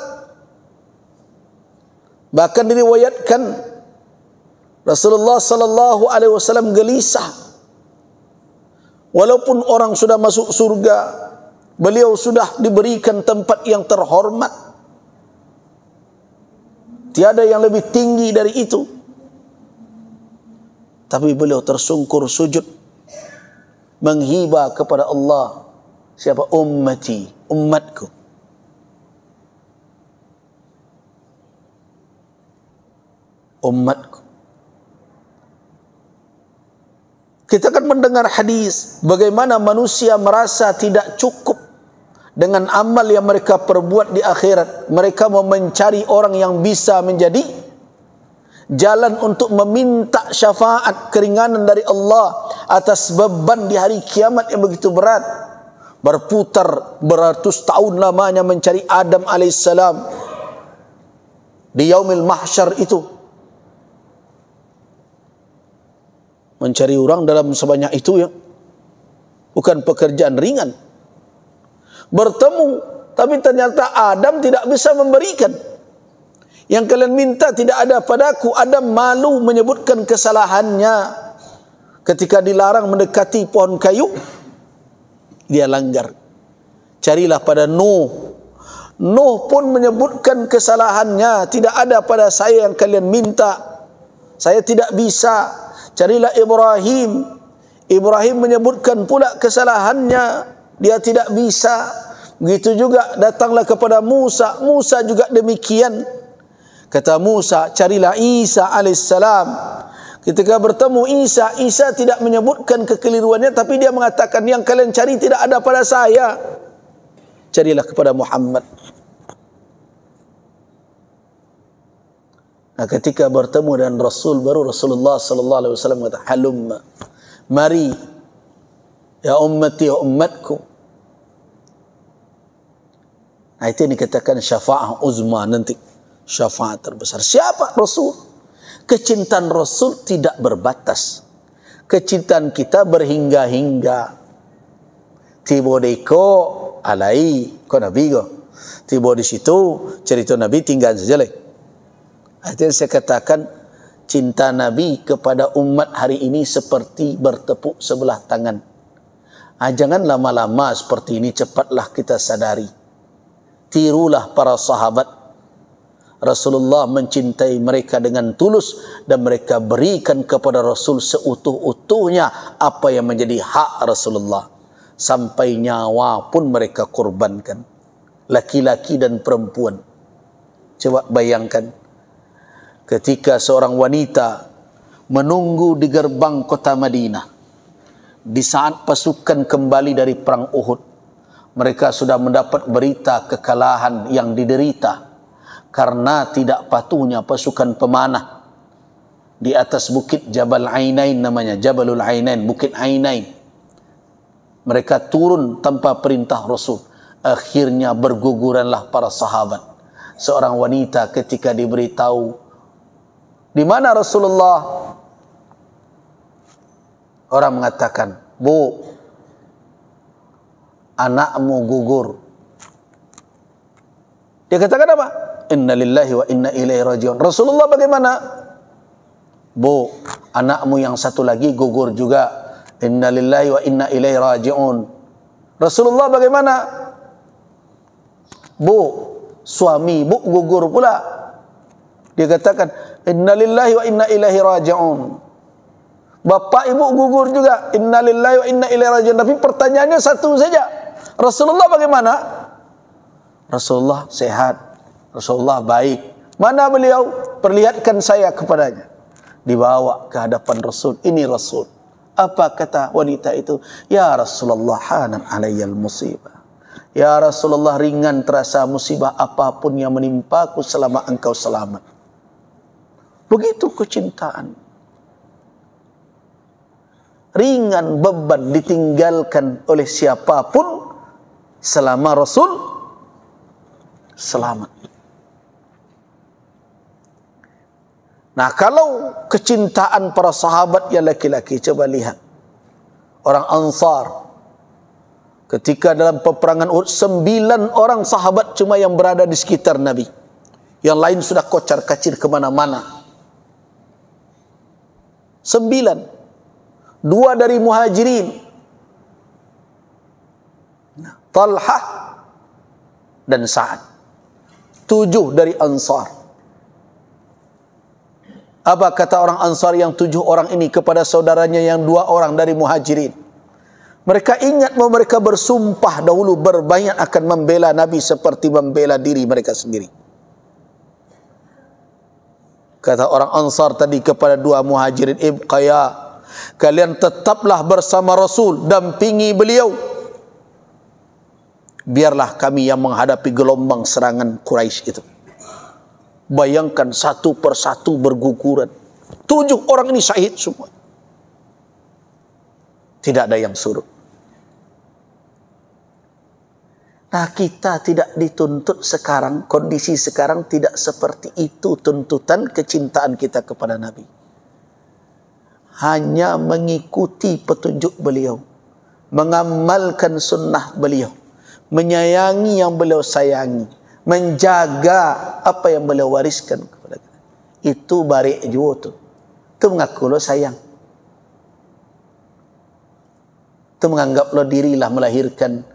Bahkan diriwayatkan Rasulullah sallallahu alaihi wasallam gelisah. Walaupun orang sudah masuk surga, beliau sudah diberikan tempat yang terhormat, tiada yang lebih tinggi dari itu, tapi beliau tersungkur sujud menghibah kepada Allah. Siapa? Ummati, umatku. Umatku. Kita akan mendengar hadis bagaimana manusia merasa tidak cukup dengan amal yang mereka perbuat di akhirat. Mereka mau mencari orang yang bisa menjadi jalan untuk meminta syafaat, keringanan dari Allah atas beban di hari kiamat yang begitu berat. Berputar beratus tahun lamanya mencari Adam alaihissalam di yaumil mahsyar itu. Mencari orang dalam sebanyak itu ya bukan pekerjaan ringan. Bertemu, tapi ternyata Adam tidak bisa memberikan. Yang kalian minta tidak ada padaku. Adam malu menyebutkan kesalahannya ketika dilarang mendekati pohon kayu, dia langgar. Carilah pada Nuh. Nuh pun menyebutkan kesalahannya, tidak ada pada saya yang kalian minta, saya tidak bisa. Carilah Ibrahim. Ibrahim menyebutkan pula kesalahannya, dia tidak bisa. Begitu juga datanglah kepada Musa. Musa juga demikian. Kata Musa, carilah Isa alaihissalam. Ketika bertemu Isa, Isa tidak menyebutkan kekeliruannya, tapi dia mengatakan yang kalian cari tidak ada pada saya. Carilah kepada Muhammad. Nah, ketika bertemu dengan Rasul, baru Rasulullah sallallahu alaihi wasallam kata, halumma, mari ya ummati, ya ummatku. Nah, itu yang dikatakan syafa'ah uzma nanti, syafaat terbesar. Siapa? Rasul. Kecintaan Rasul tidak berbatas. Kecintaan kita berhingga-hingga. Tiba deko alai ko Nabi go. Tiba di situ cerita Nabi tinggal saja leh. Artinya saya katakan cinta Nabi kepada umat hari ini seperti bertepuk sebelah tangan. Jangan lama-lama seperti ini, cepatlah kita sadari. Tirulah para sahabat. Rasulullah mencintai mereka dengan tulus dan mereka berikan kepada Rasul seutuh-utuhnya apa yang menjadi hak Rasulullah. Sampai nyawa pun mereka korbankan. Laki-laki dan perempuan. Coba bayangkan. Ketika seorang wanita menunggu di gerbang kota Madinah. Di saat pasukan kembali dari perang Uhud, mereka sudah mendapat berita kekalahan yang diderita karena tidak patuhnya pasukan pemanah di atas bukit Jabal Ainain, namanya Jabalul Ainain, Bukit Ainain. Mereka turun tanpa perintah Rasul. Akhirnya berguguranlah para sahabat. Seorang wanita ketika diberitahu di mana Rasulullah, orang mengatakan, "Bu, anakmu gugur." Dia katakan apa? "Inna lillahi wa inna ilaihi raji'un." Rasulullah bagaimana? "Bu, anakmu yang satu lagi gugur juga. Inna lillahi wa inna ilaihi raji'un." Rasulullah bagaimana? "Bu, suami bu gugur pula." Dia katakan, "Inna lillahi wa inna ilaihi raji'un." Bapak ibu gugur juga. Inna lillahi wa inna ilaihi raji'un. Tapi pertanyaannya satu saja. Rasulullah bagaimana? Rasulullah sehat. Rasulullah baik. Mana beliau? Perlihatkan saya kepadanya. Dibawa ke hadapan Rasul. Ini Rasul. Apa kata wanita itu? "Ya Rasulullah, hanan alayyal musibah." Ya Rasulullah, ringan terasa musibah apapun yang menimpaku selama engkau selamat. Begitu kecintaan. Ringan beban ditinggalkan oleh siapapun selama Rasul selamat. Nah, kalau kecintaan para sahabat yang laki-laki, coba lihat. Orang Ansar. Ketika dalam peperangan Uhud, 9 orang sahabat cuma yang berada di sekitar Nabi. Yang lain sudah kocar-kacir kemana-mana. 9. 2 dari Muhajirin, Talhah dan Sa'ad. 7 dari Ansar. Apa kata orang Ansar yang 7 orang ini kepada saudaranya yang 2 orang dari Muhajirin? Mereka ingat bahwa mereka bersumpah dahulu berbayat akan membela Nabi seperti membela diri mereka sendiri. Kata orang Ansar tadi kepada 2 Muhajirin, "Ibqaya, kalian tetaplah bersama Rasul, dampingi beliau. Biarlah kami yang menghadapi gelombang serangan Quraisy itu." Bayangkan satu persatu berguguran. 7 orang ini syahid semua. Tidak ada yang surut. Nah, kita tidak dituntut sekarang, kondisi sekarang tidak seperti itu tuntutan kecintaan kita kepada Nabi. Hanya mengikuti petunjuk beliau, mengamalkan sunnah beliau, menyayangi yang beliau sayangi, menjaga apa yang beliau wariskan kepada kita. Itu barik juga tu. Itu mengaku lo sayang. Itu menganggap lo dirilah melahirkan,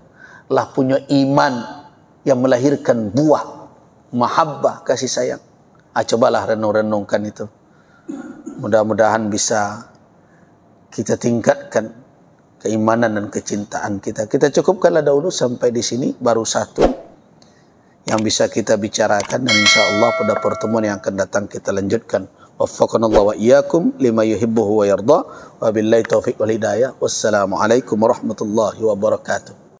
lah punya iman yang melahirkan buah mahabbah, kasih sayang. Cobalah renung-renungkan itu. Mudah-mudahan bisa kita tingkatkan keimanan dan kecintaan kita. Kita cukupkanlah dahulu sampai di sini, baru satu yang bisa kita bicarakan, dan insyaallah pada pertemuan yang akan datang kita lanjutkan. Waffaqanallahu wa iyyakum lima yuhibbuhu wa yarda. Wabillahi taufiq wal hidayah. Wassalamualaikum warahmatullahi wabarakatuh.